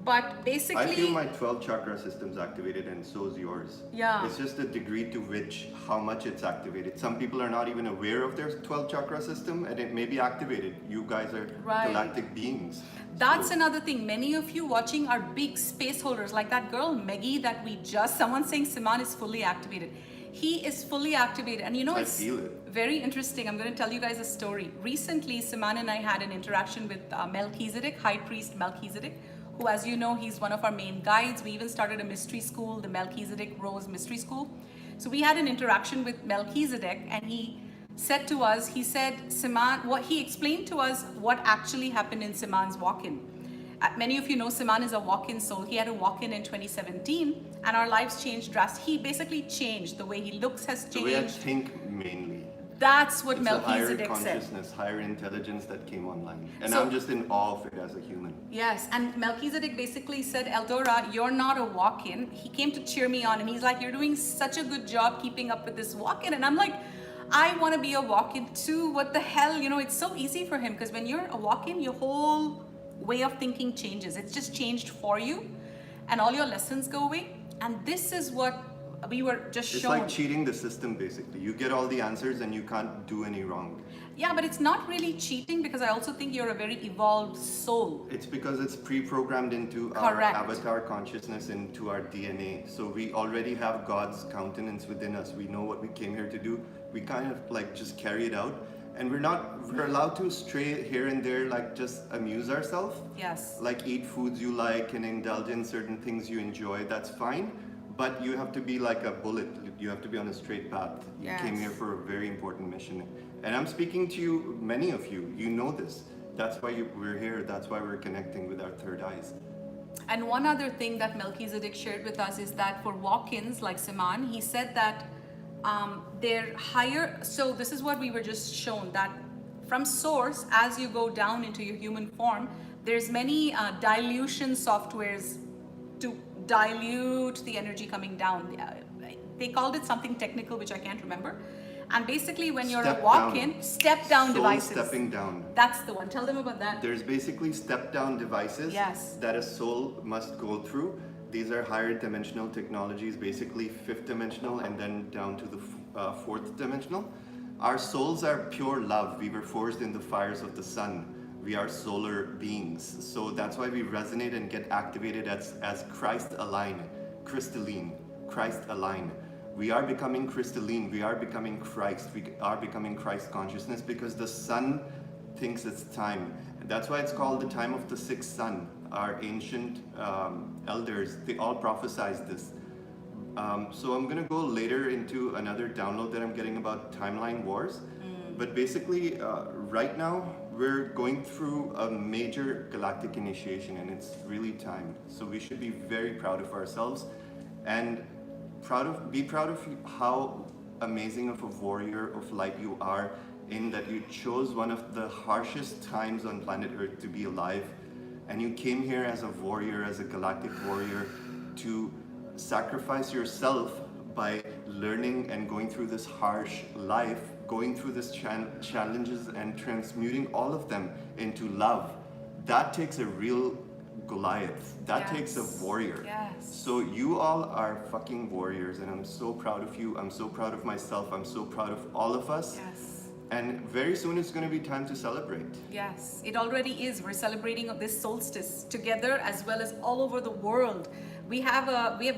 But basically, I feel my 12 chakra system's activated and so is yours. Yeah. It's just the degree to which, how much it's activated. Some people are not even aware of their 12 chakra system and it may be activated. You guys are galactic beings. That's another thing. Many of you watching are big space holders, like that girl Maggie that someone saying Siman is fully activated. He is fully activated, and you know, it's very interesting. I'm going to tell you guys a story. Recently, Siman and I had an interaction with Melchizedek, High Priest Melchizedek, who, as you know, he's one of our main guides. We even started a mystery school, the Melchizedek Rose Mystery School. So we had an interaction with Melchizedek, and he said to us, he said, Siman, he explained to us what actually happened in Siman's walk-in. Many of you know Siman is a walk-in soul. He had a walk-in in 2017, and our lives changed drastically. He basically changed. The way he looks has changed. The way I think mainly. That's what Melchizedek said. It's a higher consciousness, higher intelligence that came online. And I'm just in awe of it as a human. Yes, and Melchizedek basically said, EldoRa, you're not a walk-in. He came to cheer me on, and he's like, you're doing such a good job keeping up with this walk-in. And I'm like, I want to be a walk-in too. What the hell? You know, it's so easy for him, because when you're a walk-in, your whole way of thinking changes. It's just changed for you, and all your lessons go away. And this is what we were just shown. It's like cheating the system, basically. You get all the answers and you can't do any wrong. Yeah, but it's not really cheating, because I also think you're a very evolved soul. It's because it's pre-programmed into our avatar consciousness, into our DNA. So we already have God's countenance within us. We know what we came here to do. We kind of like just carry it out. And we're allowed to stray here and there, like just amuse ourselves. Yes. Like eat foods you like and indulge in certain things you enjoy. That's fine. But you have to be like a bullet. You have to be on a straight path. You came here for a very important mission. And I'm speaking to you, many of you. You know this. That's why we're here. That's why we're connecting with our third eyes. And one other thing that Melchizedek shared with us is that for walk-ins like Siman, he said that they're higher. So this is what we were just shown, that from source, as you go down into your human form, there's many dilution softwares to dilute the energy coming down. They called it something technical, which I can't remember. And basically when you're a walk-in, step down devices. Stepping down. That's the one. Tell them about that. There's basically step down devices that a soul must go through. These are higher dimensional technologies, basically 5th dimensional and then down to the 4th dimensional. Our souls are pure love. We were forged in the fires of the sun. We are solar beings. So that's why we resonate and get activated as Christ aligned, crystalline, Christ aligned. We are becoming crystalline. We are becoming Christ. We are becoming Christ consciousness, because the sun thinks it's time. And that's why it's called the time of the 6th sun. Our ancient elders, they all prophesized this. So I'm going to go later into another download that I'm getting about timeline wars. But basically, right now, we're going through a major galactic initiation, and it's really time. So we should be very proud of ourselves, and be proud of how amazing of a warrior of light you are, in that you chose one of the harshest times on planet Earth to be alive. And you came here as a warrior, as a galactic warrior, to sacrifice yourself by learning and going through this harsh life, going through these challenges and transmuting all of them into love. That takes a real Goliath. That takes a warrior. So you all are fucking warriors, and I'm so proud of you. I'm so proud of myself. I'm so proud of all of us. And very soon it's going to be time to celebrate. Yes, it already is. We're celebrating this solstice together, as well as all over the world. We have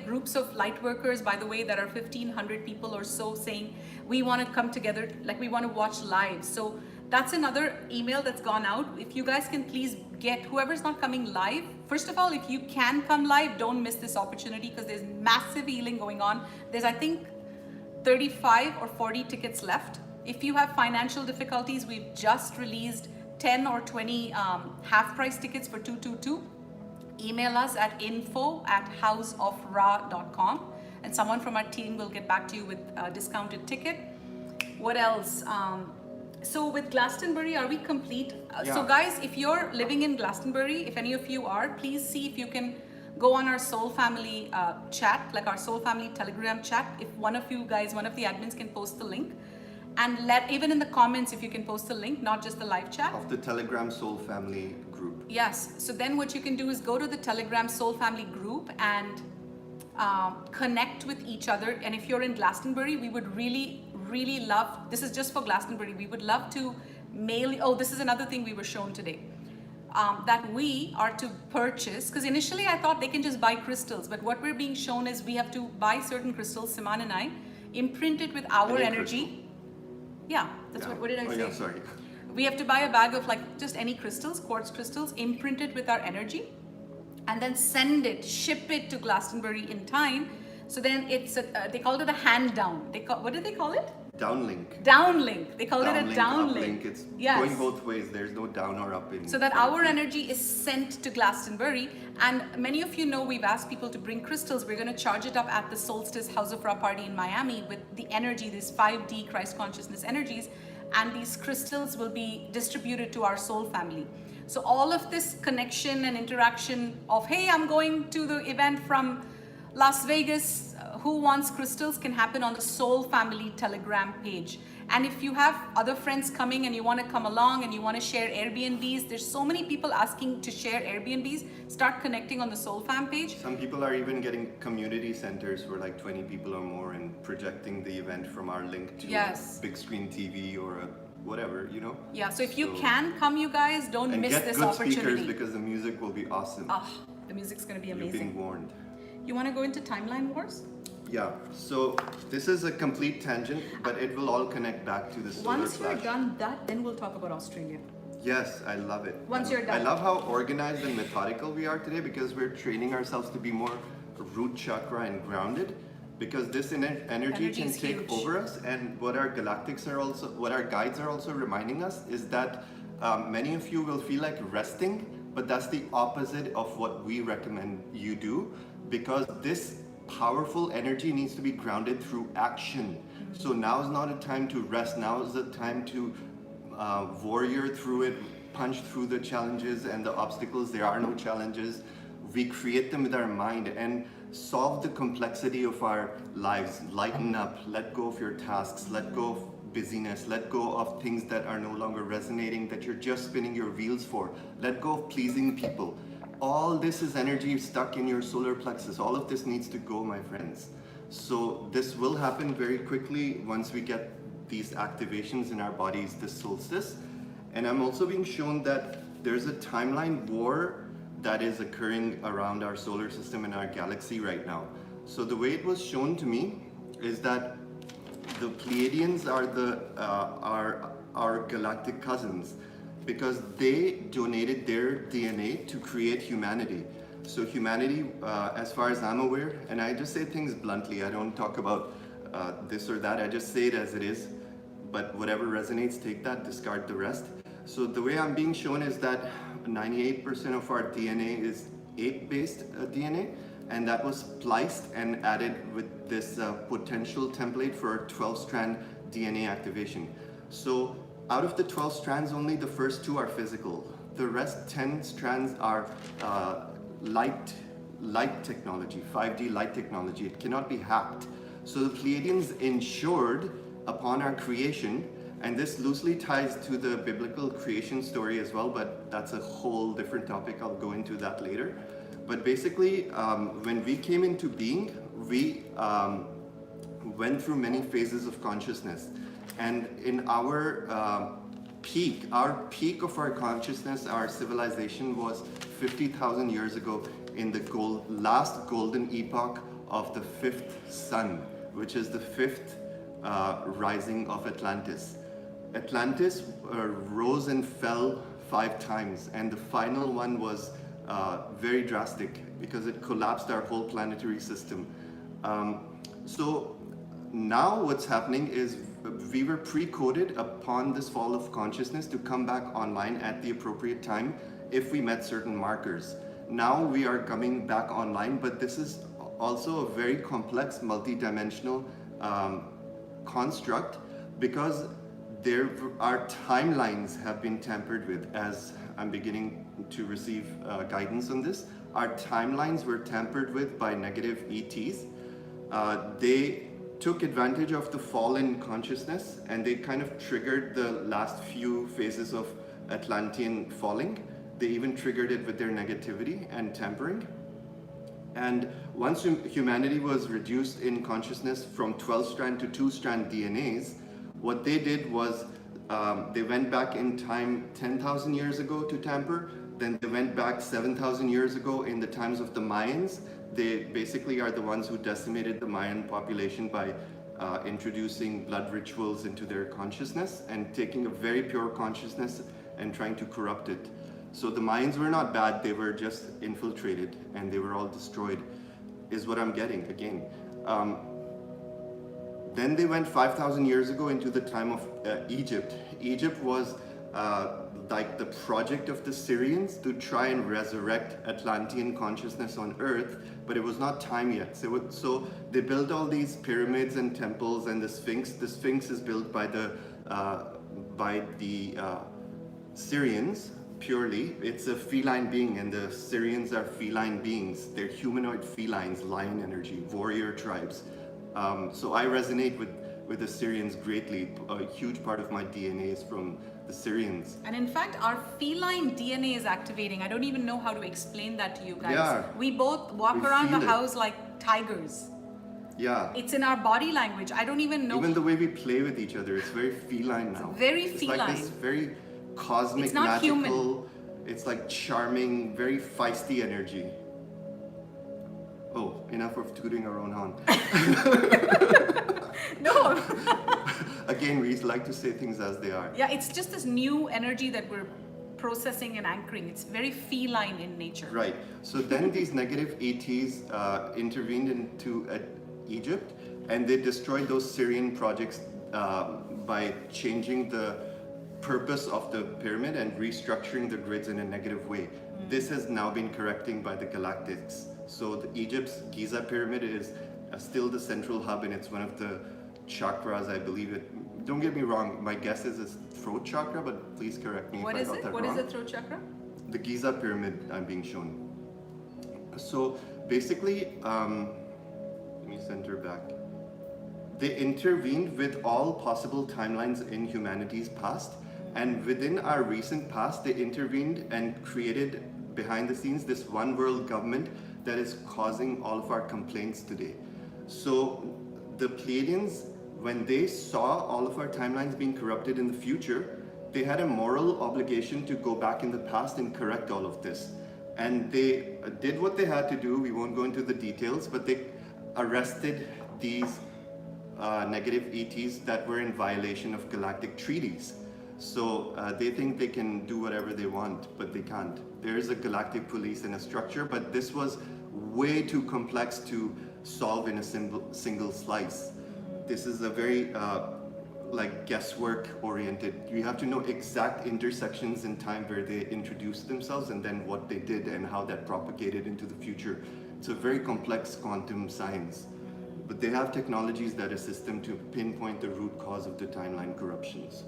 groups of light workers, by the way, that are 1,500 people or so, saying we want to come together, like we want to watch live. So that's another email that's gone out. If you guys can please get whoever's not coming live. First of all, if you can come live, don't miss this opportunity, because there's massive healing going on. There's, I think, 35 or 40 tickets left. If you have financial difficulties, we've just released 10 or 20 half price tickets for 222. Email us at info@houseofra.com and someone from our team will get back to you with a discounted ticket. What else? So with Glastonbury, are we complete? So guys, if you're living in Glastonbury, if any of you are, please see if you can go on our Soul Family chat, like our Soul Family Telegram chat. If one of you guys, one of the admins can post the link, and even in the comments if you can post the link, not just the live chat. Of the Telegram Soul Family group. Yes, so then what you can do is go to the Telegram Soul Family group and connect with each other. And if you're in Glastonbury, we would really love, this is just for Glastonbury, we would love to mail, this is another thing we were shown today, that we are to purchase, because initially I thought they can just buy crystals, but what we're being shown is we have to buy certain crystals, Siman and I, imprint it with our energy. Crystal. Yeah, that's what did I say? Yeah, sorry. We have to buy a bag of like just any crystals, quartz crystals, imprint it with our energy, and then send it, ship it to Glastonbury in time. So then it's they called it a hand down. What did they call it? Downlink. Downlink. They called it a downlink. Uplink. It's yes. Going both ways. There's no down or up in. So that our energy is sent to Glastonbury, and many of you know we've asked people to bring crystals. We're going to charge it up at the Solstice House of Ra party in Miami with the energy, these 5D Christ consciousness energies, and these crystals will be distributed to our soul family. So all of this connection and interaction of, hey, I'm going to the event from Las Vegas, who wants crystals, can happen on the Soul Family Telegram page. And if you have other friends coming and you want to come along and you want to share Airbnbs, there's so many people asking to share Airbnbs, start connecting on the Soul Fam page. Some people are even getting community centers for like 20 people or more and projecting the event from our link to a big screen TV or a whatever, you know? Yeah, so if you can come, you guys, don't miss this opportunity. And get good speakers because the music will be awesome. The music's going to be amazing. You're being warned. You want to go into timeline wars? Yeah, so this is a complete tangent, but it will all connect back to the solar Once flash. you're done that, then we'll talk about Australia. Yes, I love it. Once you're done. I love how organized and methodical we are today because we're training ourselves to be more root chakra and grounded, because this energy can take huge. over us. And what our galactics are also, what our guides are also reminding us is that many of you will feel like resting, but that's the opposite of what we recommend you do, because this powerful energy needs to be grounded through action. So now is not a time to rest. Now is the time to warrior through it, punch through the challenges and the obstacles. There are no challenges. We create them with our mind and solve the complexity of our lives. Lighten up, let go of your tasks, let go of busyness, let go of things that are no longer resonating, that you're just spinning your wheels for. Let go of pleasing people. All this is energy stuck in your solar plexus. All of this needs to go, my friends. So this will happen very quickly once we get these activations in our bodies this solstice. And I'm also being shown that there's a timeline war that is occurring around our solar system and our galaxy right now. So the way it was shown to me is that the Pleiadians are our galactic cousins, because they donated their DNA to create humanity. So humanity, as far as I'm aware, and I just say things bluntly, I don't talk about this or that, I just say it as it is, but whatever resonates, take that, discard the rest. So the way I'm being shown is that 98% of our DNA is ape-based DNA, and that was spliced and added with this potential template for 12-strand DNA activation. So out of the 12 strands, only the first 2 are physical. The rest 10 strands are light technology, 5D light technology. It cannot be hacked. So the Pleiadians ensured upon our creation, and this loosely ties to the biblical creation story as well, but that's a whole different topic. I'll go into that later. But basically, when we came into being, we went through many phases of consciousness. And in our peak of our consciousness, our civilization was 50,000 years ago in the last golden epoch of the 5th sun, which is the 5th rising of Atlantis. Atlantis rose and fell 5 times, and the final one was very drastic because it collapsed our whole planetary system. So now what's happening is we were pre-coded upon this fall of consciousness to come back online at the appropriate time if we met certain markers. Now we are coming back online, but this is also a very complex multi-dimensional construct, because our timelines have been tampered with. As I'm beginning to receive guidance on this, our timelines were tampered with by negative ETs. They took advantage of the fall in consciousness, and they kind of triggered the last few phases of Atlantean falling. They even triggered it with their negativity and tampering. And once humanity was reduced in consciousness from 12-strand to 2-strand DNAs, what they did was they went back in time 10,000 years ago to tamper. Then they went back 7,000 years ago in the times of the Mayans. They basically are the ones who decimated the Mayan population by introducing blood rituals into their consciousness and taking a very pure consciousness and trying to corrupt it. So the Mayans were not bad, they were just infiltrated and they were all destroyed, is what I'm getting again. Then they went 5,000 years ago into the time of Egypt. Egypt was like the project of the Syrians to try and resurrect Atlantean consciousness on Earth, but it was not time yet. So they built all these pyramids and temples and the Sphinx. The Sphinx is built by the Syrians purely. It's a feline being, and the Syrians are feline beings. They're humanoid felines, lion energy, warrior tribes. So I resonate with the Syrians greatly. A huge part of my DNA is from the Syrians. And in fact, our feline DNA is activating. I don't even know how to explain that to you guys. Yeah. We both walk around the house like tigers. Yeah. It's in our body language. I don't even know. Even the way we play with each other, it's very feline now. Very feline. It's like this very cosmic, It's not magical, human. It's like charming, very feisty energy. Oh, enough of tooting our own horn. No. Again, we like to say things as they are. Yeah, it's just this new energy that we're processing and anchoring. It's very feline in nature. Right. So then these negative ETs intervened into Egypt, and they destroyed those Syrian projects by changing the purpose of the pyramid and restructuring the grids in a negative way. This has now been correcting by the Galactics. So Egypt's Giza pyramid is still the central hub, and it's one of the chakras, I believe it. Don't get me wrong, my guess is it's throat chakra, but please correct me if I got that wrong. What is the throat chakra? The Giza pyramid I'm being shown. So basically, let me center back. They intervened with all possible timelines in humanity's past, and within our recent past, they intervened and created behind the scenes this one world government that is causing all of our complaints today. So the Pleiadians, when they saw all of our timelines being corrupted in the future, they had a moral obligation to go back in the past and correct all of this. And they did what they had to do. We won't go into the details, but they arrested these negative ETs that were in violation of galactic treaties. So they think they can do whatever they want, but they can't. There is a galactic police and a structure, but this was way too complex to solve in a single slice. This is a very like guesswork oriented. You have to know exact intersections in time where they introduced themselves and then what they did and how that propagated into the future. It's a very complex quantum science. But they have technologies that assist them to pinpoint the root cause of the timeline corruptions.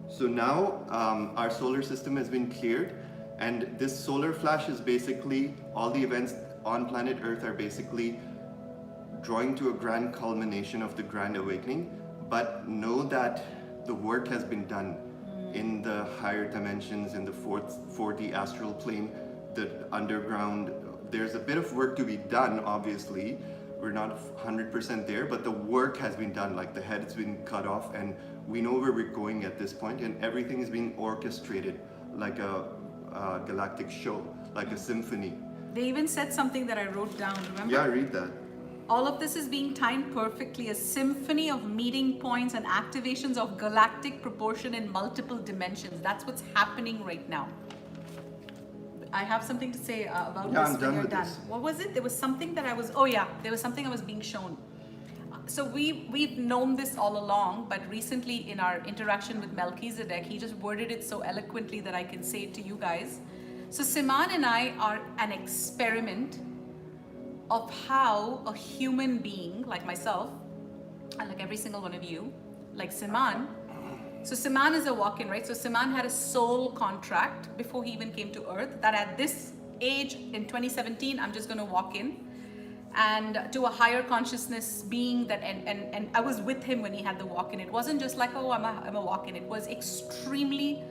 So now our solar system has been cleared, and this solar flash is basically, all the events on planet Earth are basically drawing to a grand culmination of the grand awakening. But know that the work has been done in the higher dimensions, in the 4D astral plane, the underground. There's a bit of work to be done, obviously. We're not 100% there, but the work has been done, like the head's been cut off, and we know where we're going at this point, and everything is being orchestrated like a galactic show, like a symphony. They even said something that I wrote down, remember? Yeah, read that. All of this is being timed perfectly, a symphony of meeting points and activations of galactic proportion in multiple dimensions. That's what's happening right now. I have something to say about Yeah, this I'm when done you're with done. this. What was it? There was something that I was, oh yeah, there was something I was being shown. So we've known this all along, but recently in our interaction with Melchizedek, he just worded it so eloquently that I can say it to you guys. So Siman and I are an experiment of how a human being like myself, and like every single one of you, like Siman. So Siman is a walk-in, right? So Siman had a soul contract before he even came to Earth that at this age in 2017, I'm just going to walk in and to a higher consciousness being that, and I was with him when he had the walk-in. It wasn't just like, oh, I'm a walk-in. It was extremely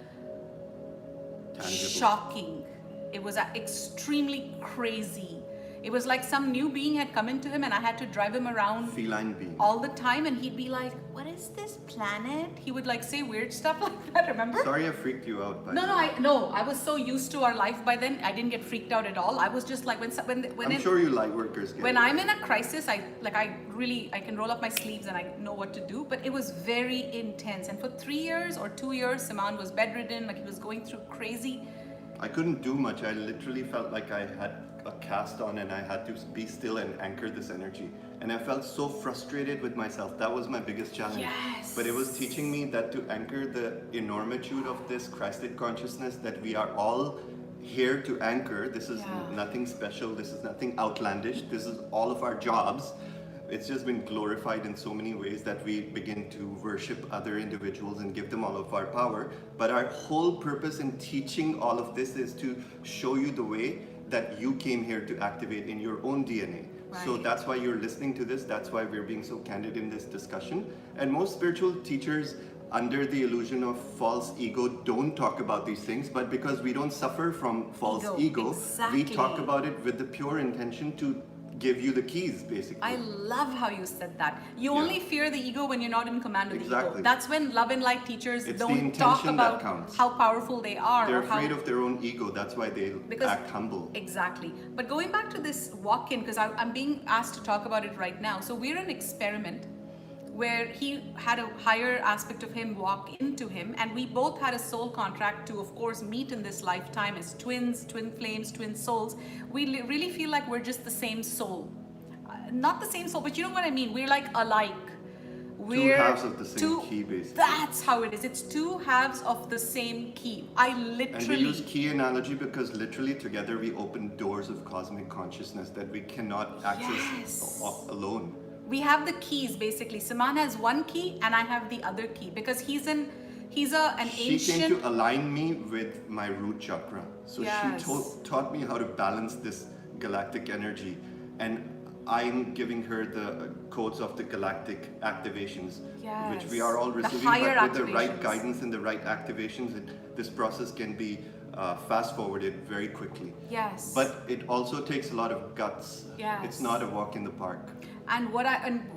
Tangible. shocking. It was extremely crazy. It was like some new being had come into him and I had to drive him around Feline being. all the time, and he'd be like, what is this planet? He would like say weird stuff like that, remember? Sorry I freaked you out. No, I was so used to our life by then, I didn't get freaked out at all. I was just like, I'm sure you light workers get when it. I'm in a crisis, I can roll up my sleeves and I know what to do, but it was very intense. And for 3 years or 2 years, Siman was bedridden, like he was going through crazy. I couldn't do much. I literally felt like I had a cast on and I had to be still and anchor this energy. And I felt so frustrated with myself. That was my biggest challenge. Yes. But it was teaching me that to anchor the enormitude of this Christed consciousness that we are all here to anchor. This is nothing special. This is nothing outlandish. This is all of our jobs. It's just been glorified in so many ways that we begin to worship other individuals and give them all of our power. But our whole purpose in teaching all of this is to show you the way that you came here to activate in your own DNA. Right. So that's why you're listening to this. That's why we're being so candid in this discussion. And most spiritual teachers, under the illusion of false ego, don't talk about these things. But because we don't suffer from false ego, exactly. we talk about it with the pure intention to give you the keys, basically. I love how you said that. You only fear the ego when you're not in command of the Exactly. ego. That's when love and light teachers It's the don't talk intention that about counts. how powerful they are. They're or how, afraid of their own ego. That's why they Because- act humble. Exactly. But going back to this walk-in, because I'm being asked to talk about it right now. So we're an experiment where he had a higher aspect of him walk into him, and we both had a soul contract to, of course, meet in this lifetime as twins, twin flames, twin souls. We really feel like we're just the same soul. Not the same soul, but you know what I mean. We're like alike. We're halves of the same key, basically. That's how it is. It's two halves of the same key. I And literally. we use key analogy because literally together we open doors of cosmic consciousness that we cannot access Yes. alone. We have the keys basically. Siman has one key and I have the other key because he's an She ancient. came to align me with my root chakra. So Yes. she taught me how to balance this galactic energy. And I'm giving her the codes of the galactic activations, which we are all Yes. The receiving, higher but with the right activations. guidance and the right activations, this process can be fast forwarded very quickly. Yes. But it also takes a lot of guts. Yes. It's not a walk in the park. And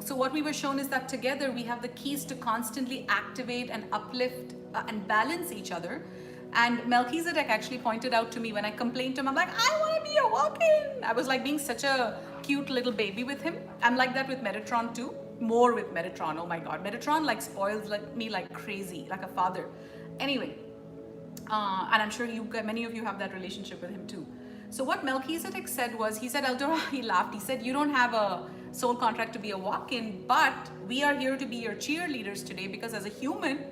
so what we were shown is that together we have the keys to constantly activate and uplift and balance each other. And Melchizedek actually pointed out to me when I complained to him, I'm like, I want to be a walk-in. I was like being such a cute little baby with him. I'm like that with Metatron too. More with Metatron. Oh my God. Metatron like spoils me like crazy, like a father. Anyway, and I'm sure many of you have that relationship with him too. So what Melchizedek said was, he said, EldoRa, he laughed. He said, you don't have a soul contract to be a walk-in, but we are here to be your cheerleaders today because as a human,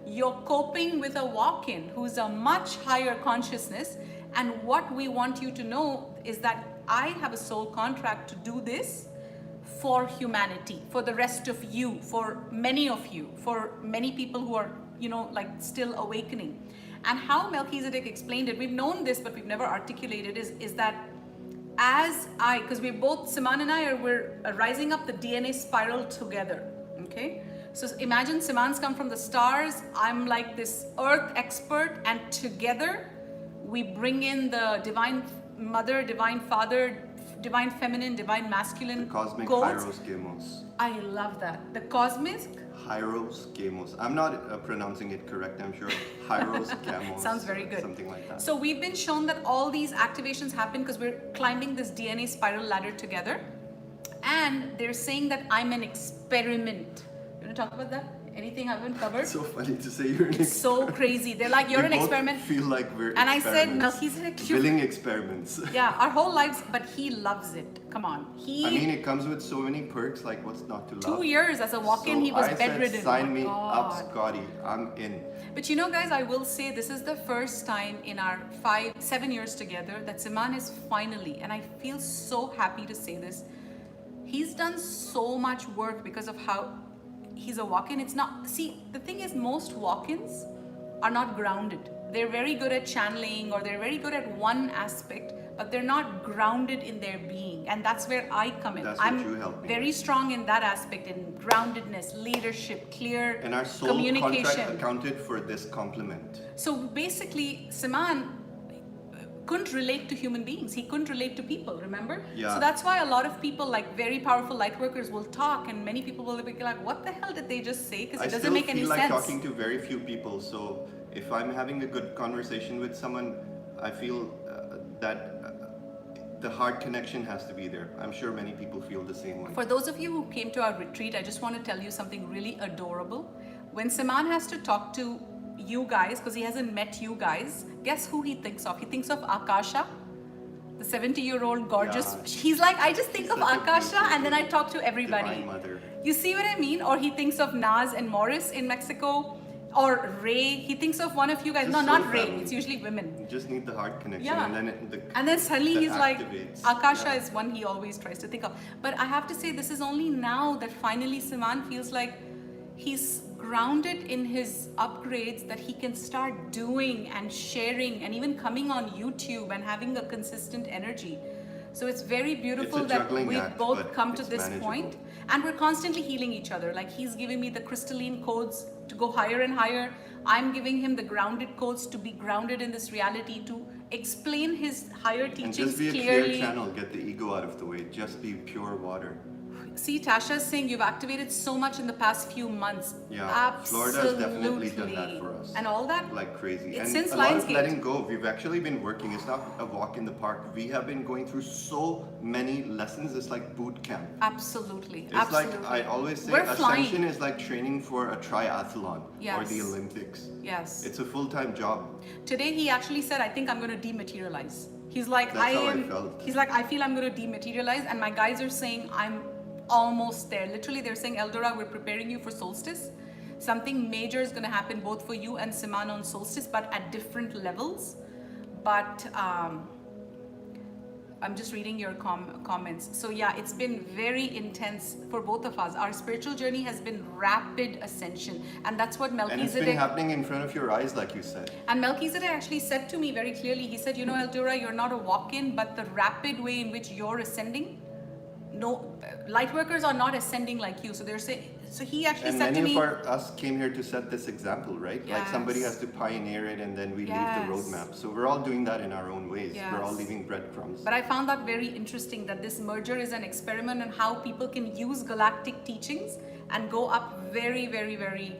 you're coping with a walk-in who's a much higher consciousness. And what we want you to know is that I have a soul contract to do this for humanity, for the rest of you, for many of you, for many people who are, like still awakening. And how Melchizedek explained it, we've known this, but we've never articulated, is that because we're both, Siman and I, we're rising up the DNA spiral together, okay? So imagine Siman's come from the stars, I'm like this earth expert, and together we bring in the divine mother, divine father, divine feminine, divine masculine The cosmic codes. Hyros Gamos. I love that. The cosmic Hyros Gamos. I'm not pronouncing it correct, I'm sure. Hyros Gamos. sounds very good. Something like that. So we've been shown that all these activations happen because we're climbing this DNA spiral ladder together. And they're saying that I'm an experiment. You want to talk about that? Anything I haven't covered? It's so funny to say you're an It's so crazy. They're like, you're we an both experiment. feel like we're And I said, experiments. Melchizedek, Willing experiments. yeah, our whole lives, but he loves it. Come on. I mean, it comes with so many perks, like what's not to love? 2 years as a walk-in, So he was I bedridden. said, sign Oh my me God. up, Scotty. I'm in. But you know, guys, I will say this is the first time in our 7 years together that Siman is finally, and I feel so happy to say this, he's done so much work because of how he's a walk-in. It's not, see, the thing is, most walk-ins are not grounded. They're very good at channeling, or they're very good at one aspect, but they're not grounded in their being. And that's where I come in. That's what I'm you help me very with. strong in that aspect, in groundedness, leadership, clear And our soul communication. contract accounted for this compliment. So basically, Siman couldn't relate to human beings. He couldn't relate to people, remember? Yeah. So that's why a lot of people, like very powerful light workers, will talk, and many people will be like, what the hell did they just say? Because it doesn't make any I still feel like sense. talking to very few people. So if I'm having a good conversation with someone, I feel that the heart connection has to be there. I'm sure many people feel the same way. For those of you who came to our retreat, I just want to tell you something really adorable. When Siman has to talk to you guys, because he hasn't met you guys, guess who he thinks of? He thinks of Akasha, the 70-year-old gorgeous. Yeah. He's like, I just think She's of such a Akasha, beautiful, and then I talk to everybody. Divine mother. You see what I mean? Or he thinks of Naz and Morris in Mexico, or Ray. He thinks of one of you guys. Just No, soul not Ray. family. It's usually women. You just need the heart connection, Yeah. and then And then suddenly that he's like, activates. Akasha Yeah. is one he always tries to think of. But I have to say, this is only now that finally Siman feels like he's grounded in his upgrades, that he can start doing and sharing and even coming on YouTube and having a consistent energy. So it's very beautiful It's a that juggling we've act, both but come to it's this manageable. point, and we're constantly healing each other. Like, he's giving me the crystalline codes to go higher and higher. I'm giving him the grounded codes to be grounded in this reality, to explain his higher And teachings just be a clearly. clear channel, get the ego out of the way. Just be pure water. See, Tasha's saying you've activated so much in the past few months. Yeah, Absolutely. Florida has definitely done that for us. And all that? Like crazy. It's And since a lot of Lionsgate. letting go. We've actually been working. It's not a walk in the park. We have been going through so many lessons. It's like boot camp. Absolutely. It's Absolutely. like, I always say, We're ascension flying. is like training for a triathlon or Yes. the Olympics. Yes. It's a full-time job. Today he actually said, I think I'm going to dematerialize. He's like, That's how I felt. He's like, I feel I'm going to dematerialize, and my guys are saying I'm almost there. Literally, they're saying, EldoRa, we're preparing you for Solstice. Something major is going to happen both for you and Siman on Solstice, but at different levels. But I'm just reading your comments. So yeah, it's been very intense for both of us. Our spiritual journey has been rapid ascension, and that's what And it's been Melchizedek. happening in front of your eyes, like you said. And Melchizedek actually said to me very clearly, he said, you know, EldoRa, you're not a walk-in, but the rapid way in which you're ascending, no, light workers are not ascending like you. So they're saying, so he actually And said to many me, of us came here to set this example, right? Like somebody Yes. has to pioneer it, and then we leave Yes. the roadmap. So we're all doing that in our own ways. We're all Yes. leaving breadcrumbs. but I found that very interesting, that this merger is an experiment on how people can use galactic teachings and go up very, very, very.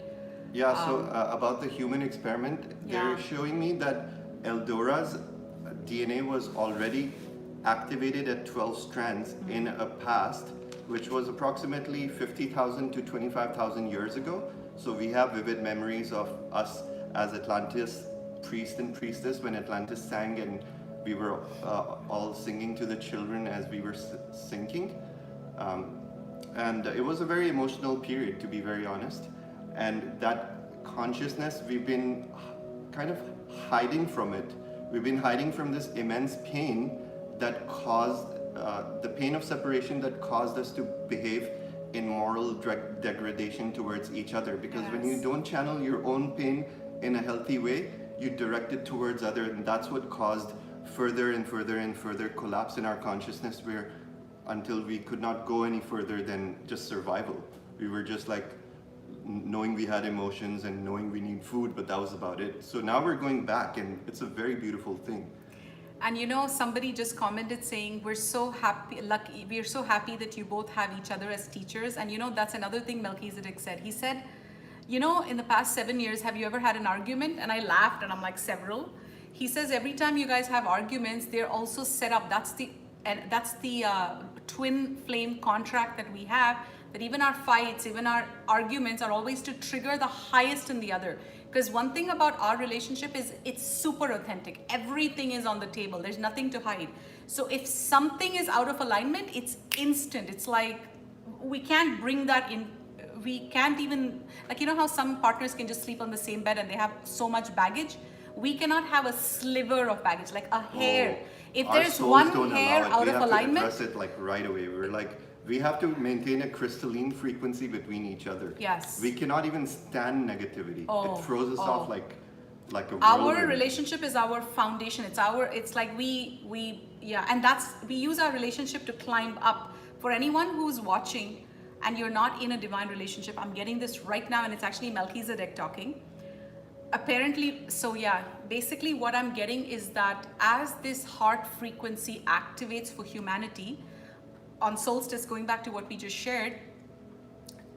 Yeah, so about the human experiment, they're Yeah. showing me that EldoRa's DNA was already activated at 12 strands in a past, which was approximately 50,000 to 25,000 years ago. So we have vivid memories of us as Atlantis priest and priestess when Atlantis sang, and we were all singing to the children as we were sinking. And it was a very emotional period, to be very honest. And that consciousness, we've been kind of hiding from it. We've been hiding from this immense pain that caused, the pain of separation that caused us to behave in moral degradation towards each other. Because when you Yes. don't channel your own pain in a healthy way, you direct it towards others, and that's what caused further and further and further collapse in our consciousness, where until we could not go any further than just survival. We were just like knowing we had emotions and knowing we need food, but that was about it. So now we're going back, and it's a very beautiful thing. And you know, somebody just commented saying, we're so happy, lucky, we're so happy that you both have each other as teachers. And you know, that's another thing Melchizedek said. He said, you know, in the past 7 years, have you ever had an argument? And I laughed, and I'm like, several. He says, every time you guys have arguments, they're also set up. That's the twin flame contract that we have, that even our fights, even our arguments are always to trigger the highest in the other. Because one thing about our relationship is it's super authentic. Everything is on the table. There's nothing to hide. So if something is out of alignment, it's instant. It's like we can't bring that in. We can't even, like, you know how some partners can just sleep on the same bed and they have so much baggage? We cannot have a sliver of baggage, like a hair. If there's one hair out of alignment, we have to address it like right away. We're like, we have to maintain a crystalline frequency between each other. Yes. We cannot even stand negativity. It throws us off like a whirlwind. Our relationship is our foundation. It's like we use our relationship to climb up. For anyone who's watching and you're not in a divine relationship, I'm getting this right now, and it's actually Melchizedek talking. Apparently, basically what I'm getting is that as this heart frequency activates for humanity, on Solstice, going back to what we just shared,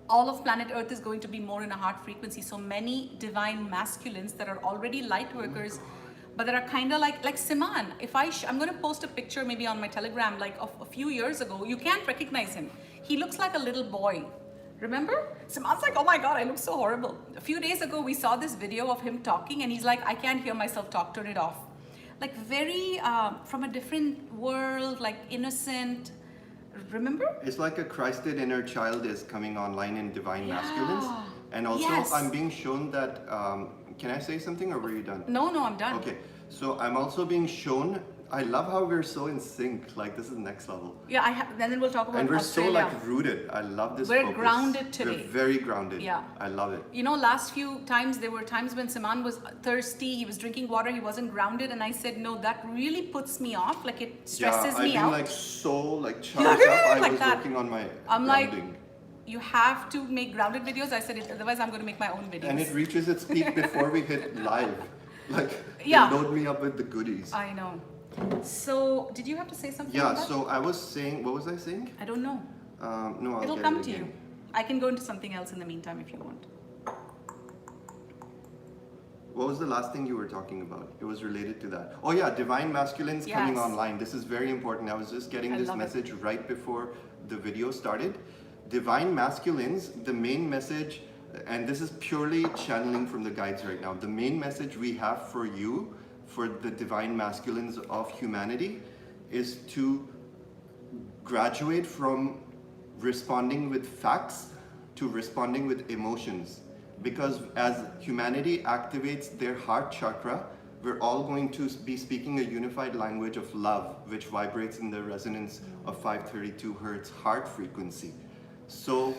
all of planet Earth is going to be more in a heart frequency. So many divine masculines that are already light workers, but that are kind of like Siman. I'm going to post a picture maybe on my Telegram, like of a few years ago. You can't recognize him. He looks like a little boy. Remember? Siman's like, oh my God, I look so horrible. A few days ago, we saw this video of him talking, and he's like, I can't hear myself talk, turn it off. Like very from a different world, like innocent. Remember? It's like a Christed inner child is coming online in divine masculines. And also I'm being shown that, can I say something or were you done? No, I'm done. Okay, so I'm also being shown, I love how we're so in sync, like this is next level. Yeah, and then we'll talk about Australia. And we're Australia. So like rooted, I love this We're focus. grounded today. We're very grounded. Yeah. I love it. You know, last few times, there were times when Siman was thirsty, he was drinking water, he wasn't grounded, and I said, no, that really puts me off, like it stresses me out. I've been like so charged up, I like was that. working on my I'm grounding. Like, you have to make grounded videos. I said, otherwise I'm going to make my own videos. And it reaches its peak before we hit live. Like, they load me up with the goodies. I know. So, did you have to say something? Yeah, so I was saying, what was I saying? I don't know. No, It'll come to you. I can go into something else in the meantime if you want. What was the last thing you were talking about? It was related to that. Oh yeah, divine masculines coming online. This is very important. I was just getting this message right before the video started. Divine masculines, the main message, and this is purely channeling from the guides right now. The main message we have for you, for the divine masculines of humanity, is to graduate from responding with facts to responding with emotions. Because as humanity activates their heart chakra, we're all going to be speaking a unified language of love, which vibrates in the resonance of 532 hertz heart frequency. So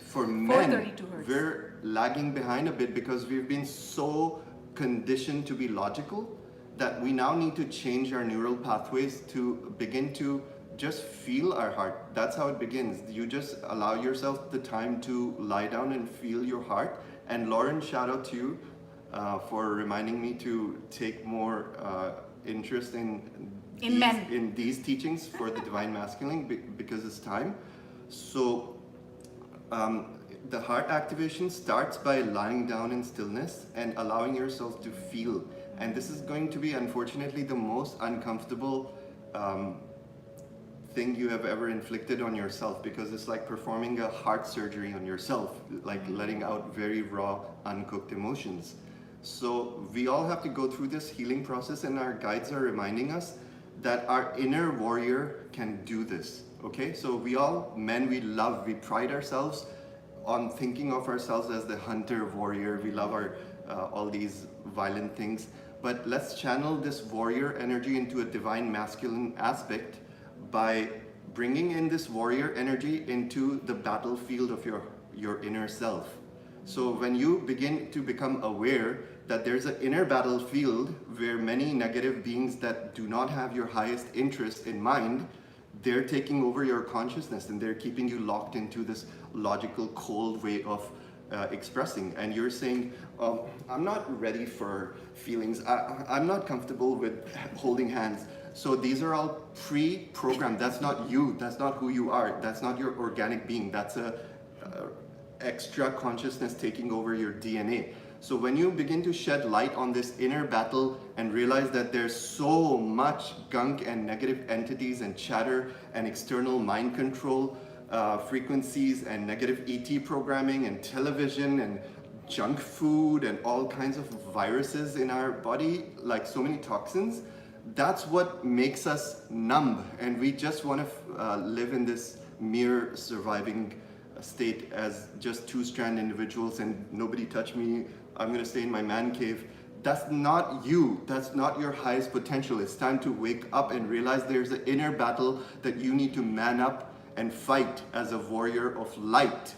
for men, we're lagging behind a bit because we've been so conditioned to be logical that we now need to change our neural pathways to begin to just feel our heart. That's how it begins. You just allow yourself the time to lie down and feel your heart. And Lauren, shout out to you for reminding me to take more interest in these teachings for the divine masculine because it's time. So the heart activation starts by lying down in stillness and allowing yourself to feel. And this is going to be, unfortunately, the most uncomfortable thing you have ever inflicted on yourself, because it's like performing a heart surgery on yourself, like letting out very raw, uncooked emotions. So we all have to go through this healing process, and our guides are reminding us that our inner warrior can do this. Okay, so we all, men, we pride ourselves on thinking of ourselves as the hunter warrior. We love our all these violent things, but let's channel this warrior energy into a divine masculine aspect by bringing in this warrior energy into the battlefield of your inner self. So when you begin to become aware that there's an inner battlefield where many negative beings that do not have your highest interest in mind, they're taking over your consciousness and they're keeping you locked into this logical, cold way of expressing. And you're saying, I'm not ready for feelings. I'm not comfortable with holding hands. So these are all pre-programmed. That's not you. That's not who you are. That's not your organic being. That's a extra consciousness taking over your DNA. So when you begin to shed light on this inner battle and realize that there's so much gunk and negative entities and chatter and external mind control frequencies and negative ET programming and television and junk food and all kinds of viruses in our body, like so many toxins. That's what makes us numb, and we just want to live in this mere surviving state as just two-strand individuals and nobody touch me, I'm going to stay in my man cave. That's not you. That's not your highest potential. It's time to wake up and realize there's an inner battle that you need to man up and fight as a warrior of light.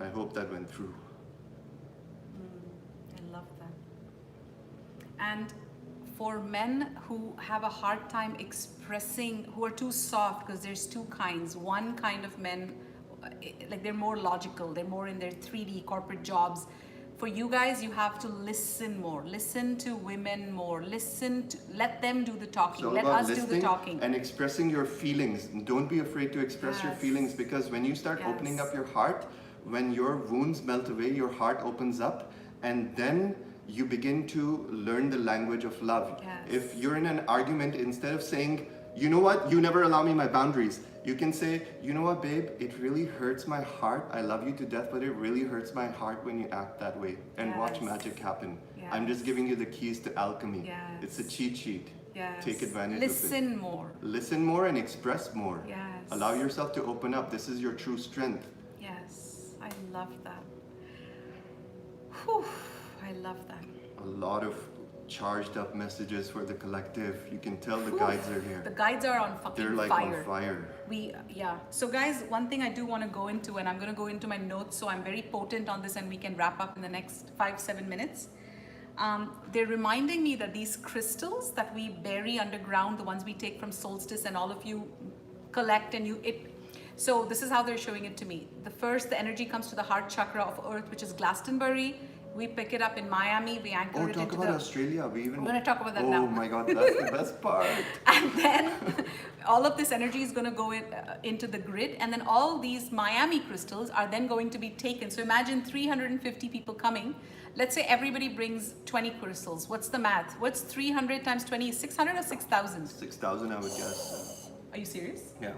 I hope that went through. I love that. And for men who have a hard time expressing, who are too soft, because there's two kinds. One kind of men, like they're more logical, they're more in their 3D corporate jobs. For you guys, you have to listen more. Listen to women more. Let them do the talking. Let us do the talking. And expressing your feelings. Don't be afraid to express your feelings, because when you start opening up your heart, when your wounds melt away, your heart opens up, and then you begin to learn the language of love. If you're in an argument, instead of saying, you know what, you never allow me my boundaries, you can say, you know what, babe, it really hurts my heart. I love you to death, but it really hurts my heart when you act that way. And watch magic happen. I'm just giving you the keys to alchemy. It's a cheat sheet. Take advantage of it. Listen more. Listen more and express more. Yes. Allow yourself to open up. This is your true strength. Yes, I love that. Whew, I love that. A lot of charged up messages for the collective. You can tell the guides are here. The guides are on fucking They're like fire. on fire. So guys, one thing I do want to go into, and I'm going to go into my notes, so I'm very potent on this and we can wrap up in the next 5-7 minutes. They're reminding me that these crystals that we bury underground, the ones we take from Solstice and all of you collect and so this is how they're showing it to me. The energy comes to the heart chakra of Earth, which is Glastonbury. We pick it up in Miami, we anchor it into Australia. We're going to talk about that now. Oh my God, that's the best part. And then all of this energy is going to go into the grid, and then all these Miami crystals are then going to be taken. So imagine 350 people coming. Let's say everybody brings 20 crystals. What's the math? What's 300 times 20? 600 or 6,000? 6,000, I would guess. Are you serious? Yeah.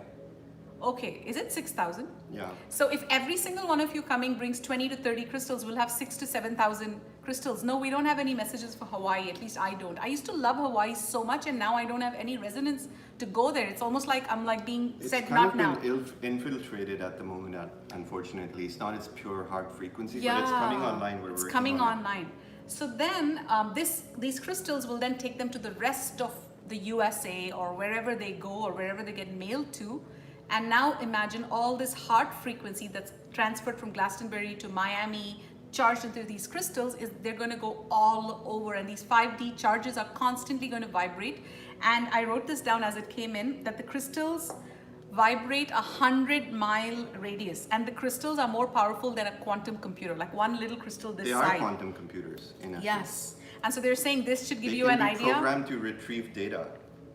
Okay, is it 6,000? Yeah. So if every single one of you coming brings 20 to 30 crystals, we'll have 6,000 to 7,000 crystals. No, we don't have any messages for Hawaii. At least I don't. I used to love Hawaii so much, and now I don't have any resonance to go there. It's almost like I'm like being said not now. It's kind of been infiltrated at the moment, unfortunately. It's not its pure heart frequency, but it's coming online. It's coming online. So then these crystals will then take them to the rest of the USA or wherever they go or wherever they get mailed to. And now imagine all this heart frequency that's transferred from Glastonbury to Miami, charged into these crystals, they're going to go all over, and these 5D charges are constantly going to vibrate. And I wrote this down as it came in, that the crystals vibrate 100-mile radius, and the crystals are more powerful than a quantum computer, like one little crystal this size. They are quantum computers, in essence. Yes. And so they're saying this should give you an idea. They can be programmed to retrieve data,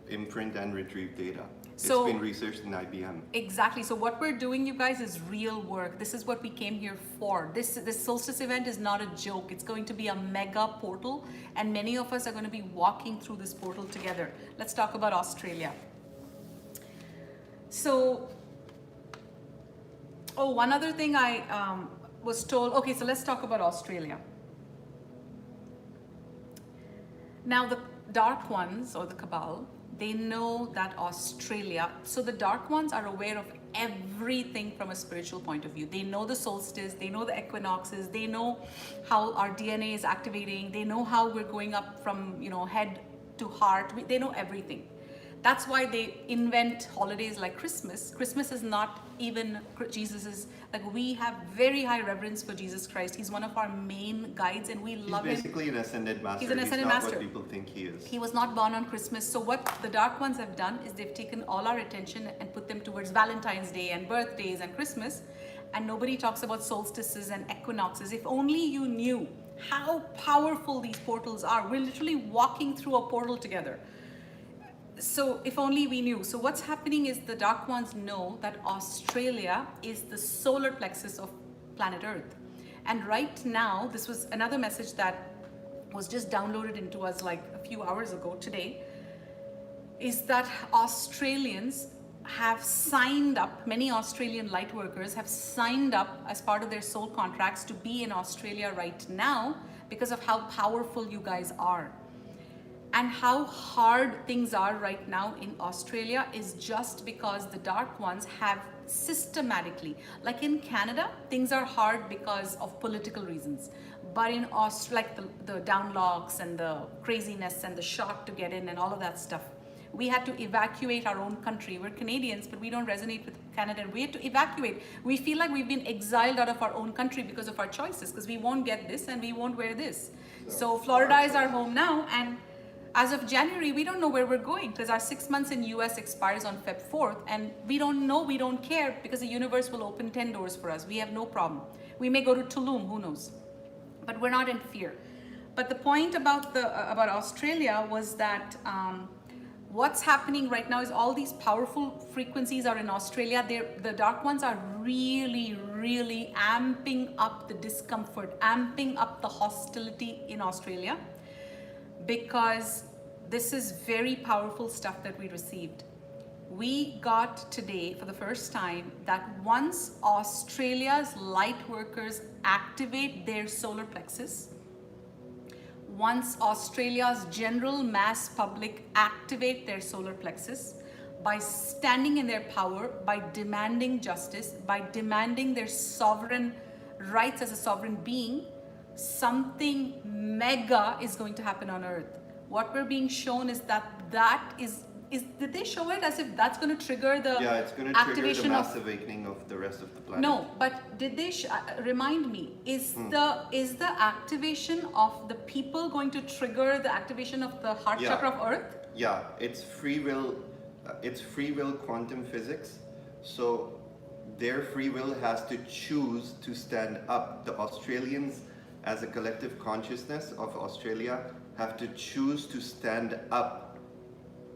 imprint and retrieve data. So, it's been researched in IBM. Exactly. So what we're doing, you guys, is real work. This is what we came here for. This Solstice event is not a joke. It's going to be a mega portal, and many of us are going to be walking through this portal together. Let's talk about Australia. So, one other thing I was told. Okay, so let's talk about Australia. Now, the Dark Ones, or the Cabal, they know that Australia, so the Dark Ones are aware of everything from a spiritual point of view. They know the solstice, they know the equinoxes, they know how our DNA is activating, they know how we're going up from, head to heart. They know everything. That's why they invent holidays like Christmas. Christmas is not even Jesus's, like we have very high reverence for Jesus Christ. He's one of our main guides and we love him. He's basically an ascended master. He's an ascended master. What people think he is. He was not born on Christmas. So what the Dark Ones have done is they've taken all our attention and put them towards Valentine's Day and birthdays and Christmas. And nobody talks about solstices and equinoxes. If only you knew how powerful these portals are. We're literally walking through a portal together. So if only we knew. So what's happening is the Dark Ones know that Australia is the solar plexus of planet Earth. And right now, this was another message that was just downloaded into us like a few hours ago today, is that Australians have signed up, many Australian light workers have signed up as part of their soul contracts to be in Australia right now because of how powerful you guys are. And how hard things are right now in Australia is just because the dark ones have systematically, like in Canada, things are hard because of political reasons. But in Australia, like the down locks and the craziness and the shock to get in and all of that stuff, we had to evacuate our own country. We're Canadians, but we don't resonate with Canada. We had to evacuate. We feel like we've been exiled out of our own country because of our choices, because we won't get this and we won't wear this. So Florida is our home now, and as of January, we don't know where we're going because our 6 months in US expires on Feb 4th, and we don't know, we don't care, because the universe will open 10 doors for us. We have no problem. We may go to Tulum, who knows? But we're not in fear. But the point about Australia was that what's happening right now is all these powerful frequencies are in Australia. The dark ones are really, really amping up the discomfort, amping up the hostility in Australia, because this is very powerful stuff that we received. We got today for the first time that once Australia's light workers activate their solar plexus, once Australia's general mass public activate their solar plexus by standing in their power, by demanding justice, by demanding their sovereign rights as a sovereign being, something mega is going to happen on Earth. What we're being shown is that is did they show it as if that's going to trigger the Yeah, it's going to trigger the mass of awakening of the rest of the planet. No, but did they remind me, is the activation of the people going to trigger the activation of the heart chakra of Earth? Yeah, it's free will quantum physics. So their free will has to choose to stand up. The Australians, as a collective consciousness of Australia, have to choose to stand up,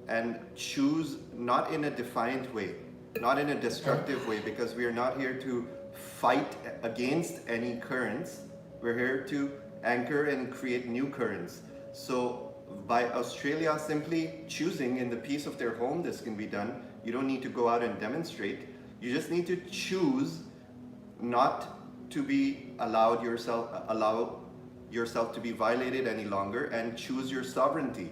and choose not in a defiant way, not in a destructive way, because we are not here to fight against any currents. We're here to anchor and create new currents. So by Australia simply choosing in the peace of their home, this can be done. You don't need to go out and demonstrate. You just need to choose not to be allow yourself to be violated any longer, and choose your sovereignty.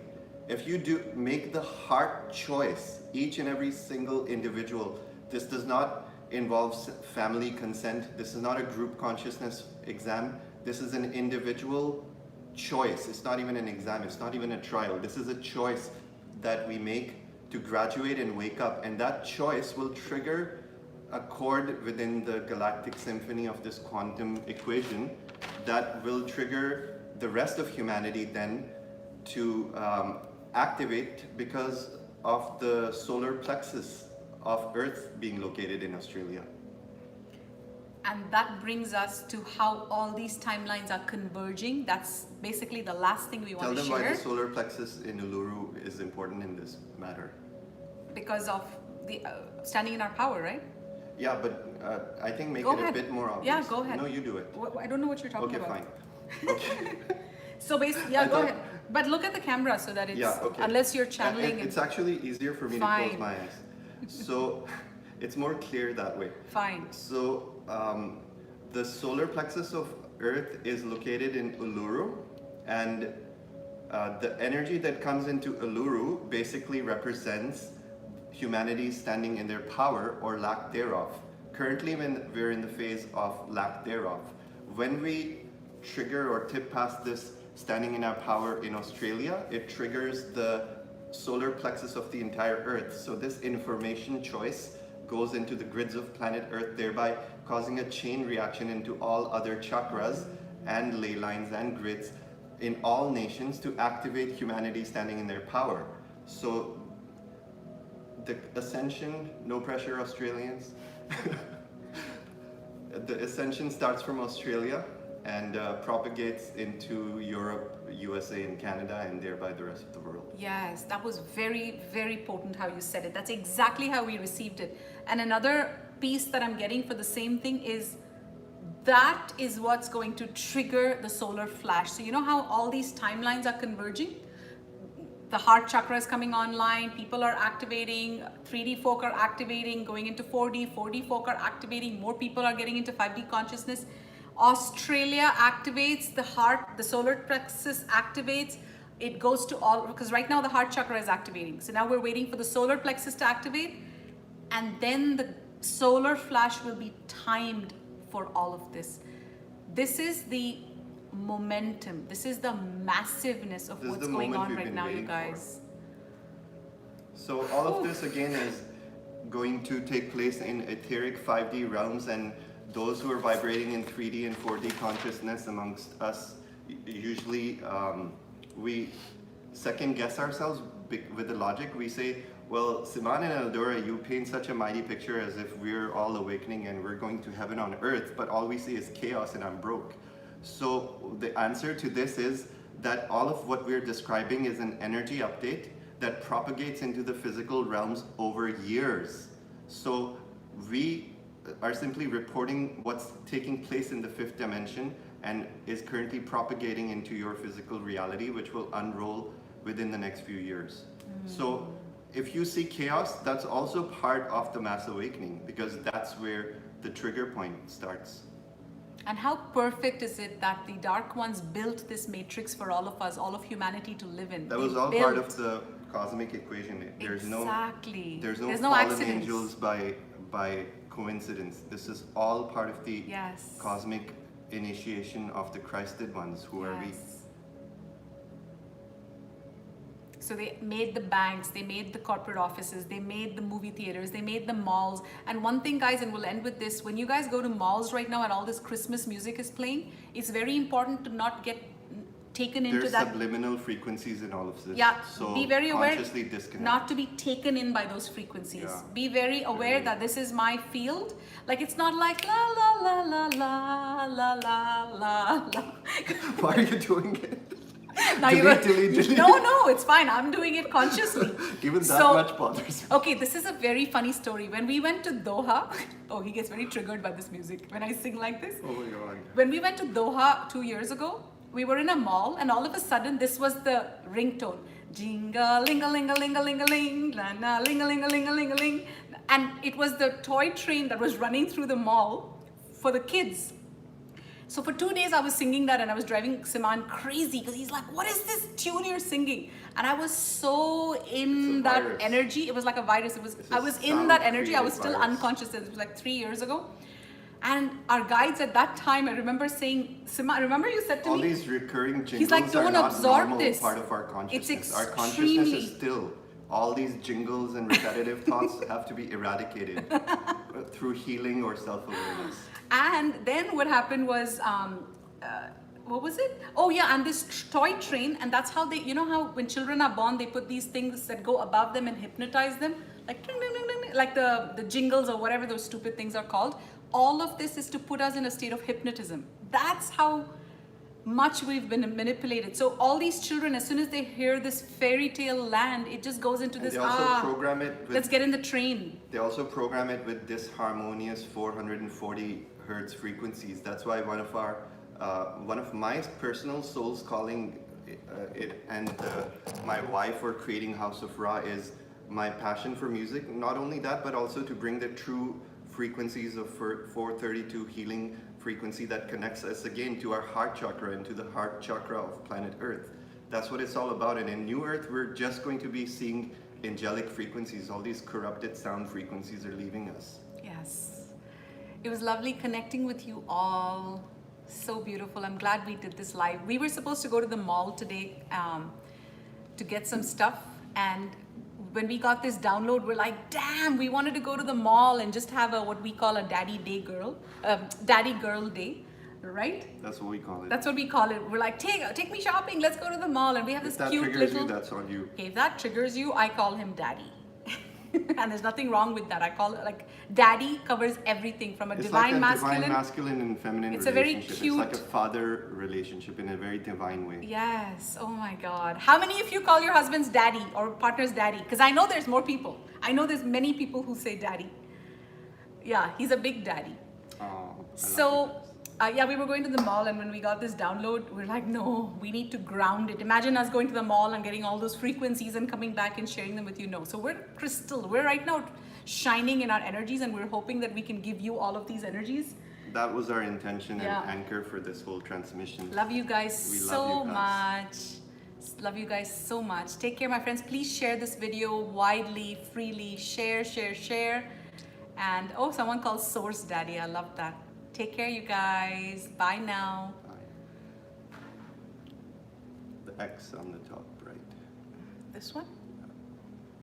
If you do make the heart choice, each and every single individual, this does not involve family consent. This is not a group consciousness exam. This is an individual choice. It's not even an exam. It's not even a trial. This is a choice that we make to graduate and wake up. And that choice will trigger a chord within the galactic symphony of this quantum equation that will trigger the rest of humanity then to activate, because of the solar plexus of Earth being located in Australia. And that brings us to how all these timelines are converging. That's basically the last thing we want to share. Tell them why the solar plexus in Uluru is important in this matter. Because of the standing in our power, right? Yeah, but I think make Go it ahead. a bit more obvious. Yeah, go ahead. No, you do it. I don't know what you're talking Okay, about. fine. Okay. So basically, yeah, go ahead. But look at the camera so that it's, okay. unless you're channeling. It's actually easier for me to close my eyes. So it's more clear that way. Fine. So the solar plexus of Earth is located in Uluru, and the energy that comes into Uluru basically represents humanity standing in their power or lack thereof. Currently, when we're in the phase of lack thereof, when we trigger or tip past this standing in our power in Australia, it triggers the solar plexus of the entire Earth. So this information choice goes into the grids of planet Earth, thereby causing a chain reaction into all other chakras and ley lines and grids in all nations to activate humanity standing in their power. So the ascension, no pressure Australians, the ascension starts from Australia and propagates into Europe, USA, and Canada, and thereby the rest of the world. Yes, that was very, very potent how you said it. That's exactly how we received it. And another piece that I'm getting for the same thing is that is what's going to trigger the solar flash. So you know how all these timelines are converging? the heart chakra is coming online. People are activating. 3D folk are activating, going into 4D. 4D folk are activating. More people are getting into 5D consciousness. Australia activates the heart. The solar plexus activates. It goes to all, because right now the heart chakra is activating. So now we're waiting for the solar plexus to activate. And then the solar flash will be timed for all of this. This is the momentum. This is the massiveness of what's going on right now, you guys. So all of this again is going to take place in etheric 5D realms, and those who are vibrating in 3D and 4D consciousness amongst us, usually we second guess ourselves with the logic. We say, well, Siman and EldoRa, you paint such a mighty picture as if we're all awakening and we're going to heaven on earth, but all we see is chaos and I'm broke. So the answer to this is that all of what we're describing is an energy update that propagates into the physical realms over years. So we are simply reporting what's taking place in the 5th dimension and is currently propagating into your physical reality, which will unroll within the next few years. So if you see chaos, that's also part of the mass awakening, because that's where the trigger point starts. And how perfect is it that the Dark Ones built this matrix for all of us, all of humanity to live in? That was all part of the cosmic equation. There's no fallen accidents. angels by coincidence. This is all part of the cosmic initiation of the Christed ones. Who are we? So they made the banks, they made the corporate offices, they made the movie theaters, they made the malls. And one thing, guys, and we'll end with this, when you guys go to malls right now and all this Christmas music is playing, it's very important to not get taken into that. There's subliminal frequencies in all of this. Yeah, so be very aware not to be taken in by those frequencies. Yeah. Be very aware that this is my field. Like, it's not like la la la la la la la la la. Why are you doing it? Now delete. No, it's fine. I'm doing it consciously. Even that much bothers me. Okay, this is a very funny story. When we went to Doha, oh, he gets very triggered by this music when I sing like this. Oh my God. When we went to Doha 2 years ago, we were in a mall, and all of a sudden, this was the ringtone. Jinga-ling-a-ling-a-ling-a-ling-a-ling, la-na-ling-a-ling-a-ling-a-ling-a-ling. And it was the toy train that was running through the mall for the kids. So for 2 days, I was singing that, and I was driving Siman crazy because he's like, what is this tune you're singing? And I was so in that energy. It was like a virus. I was in that energy. I was still unconscious. It was like 3 years ago. And our guides at that time, I remember saying, Siman, remember you said to me, all these recurring jingles he's like, don't are not absorb normal this. Part of our consciousness. It's our consciousness is still. All these jingles and repetitive thoughts have to be eradicated through healing or self-awareness. And then what happened was, what was it? Oh yeah, and this toy train, and that's how they, you know how when children are born, they put these things that go above them and hypnotize them, like ding, ding, ding, ding, like the jingles or whatever those stupid things are called. All of this is to put us in a state of hypnotism. That's how much we've been manipulated. So all these children, as soon as they hear this fairy tale land, it just goes into this, they also program it with, let's get in the train. They also program it with disharmonious 440 hertz frequencies. That's why one of my personal soul's calling it and my why for creating House of Ra is my passion for music. Not only that, but also to bring the true frequencies of 432 healing frequency that connects us again to our heart chakra and to the heart chakra of planet Earth. That's what it's all about. And in New Earth, we're just going to be seeing angelic frequencies. All these corrupted sound frequencies are leaving us. Yes. It was lovely connecting with you all. So beautiful. I'm glad we did this live. We were supposed to go to the mall today to get some stuff, and when we got this download, we're like, damn, we wanted to go to the mall and just have a what we call a daddy girl day, right? That's what we call it. That's what we call it. We're like, take me shopping, let's go to the mall. And we have this cute little... If that triggers you, that's on you. Okay, if that triggers you, I call him daddy. And there's nothing wrong with that. I call it like daddy covers everything from a divine masculine. Divine masculine and feminine it's relationship. A very cute. It's like a father relationship in a very divine way. Yes. Oh my God. How many of you call your husband's daddy or partner's daddy? Because I know there's more people. I know there's many people who say daddy. Yeah, he's a big daddy. Oh, so Yeah, we were going to the mall, and when we got this download, we're like, no, we need to ground it. Imagine us going to the mall and getting all those frequencies and coming back and sharing them with you. No, so we're crystal. We're right now shining in our energies, and we're hoping that we can give you all of these energies. That was our intention and anchor for this whole transmission. Love you guys so much. Love you guys. So much. Take care, my friends. Please share this video widely, freely. Share, share, share. And oh, someone called Source Daddy. I love that. Take care, you guys. Bye now. Bye. The X on the top right. This one?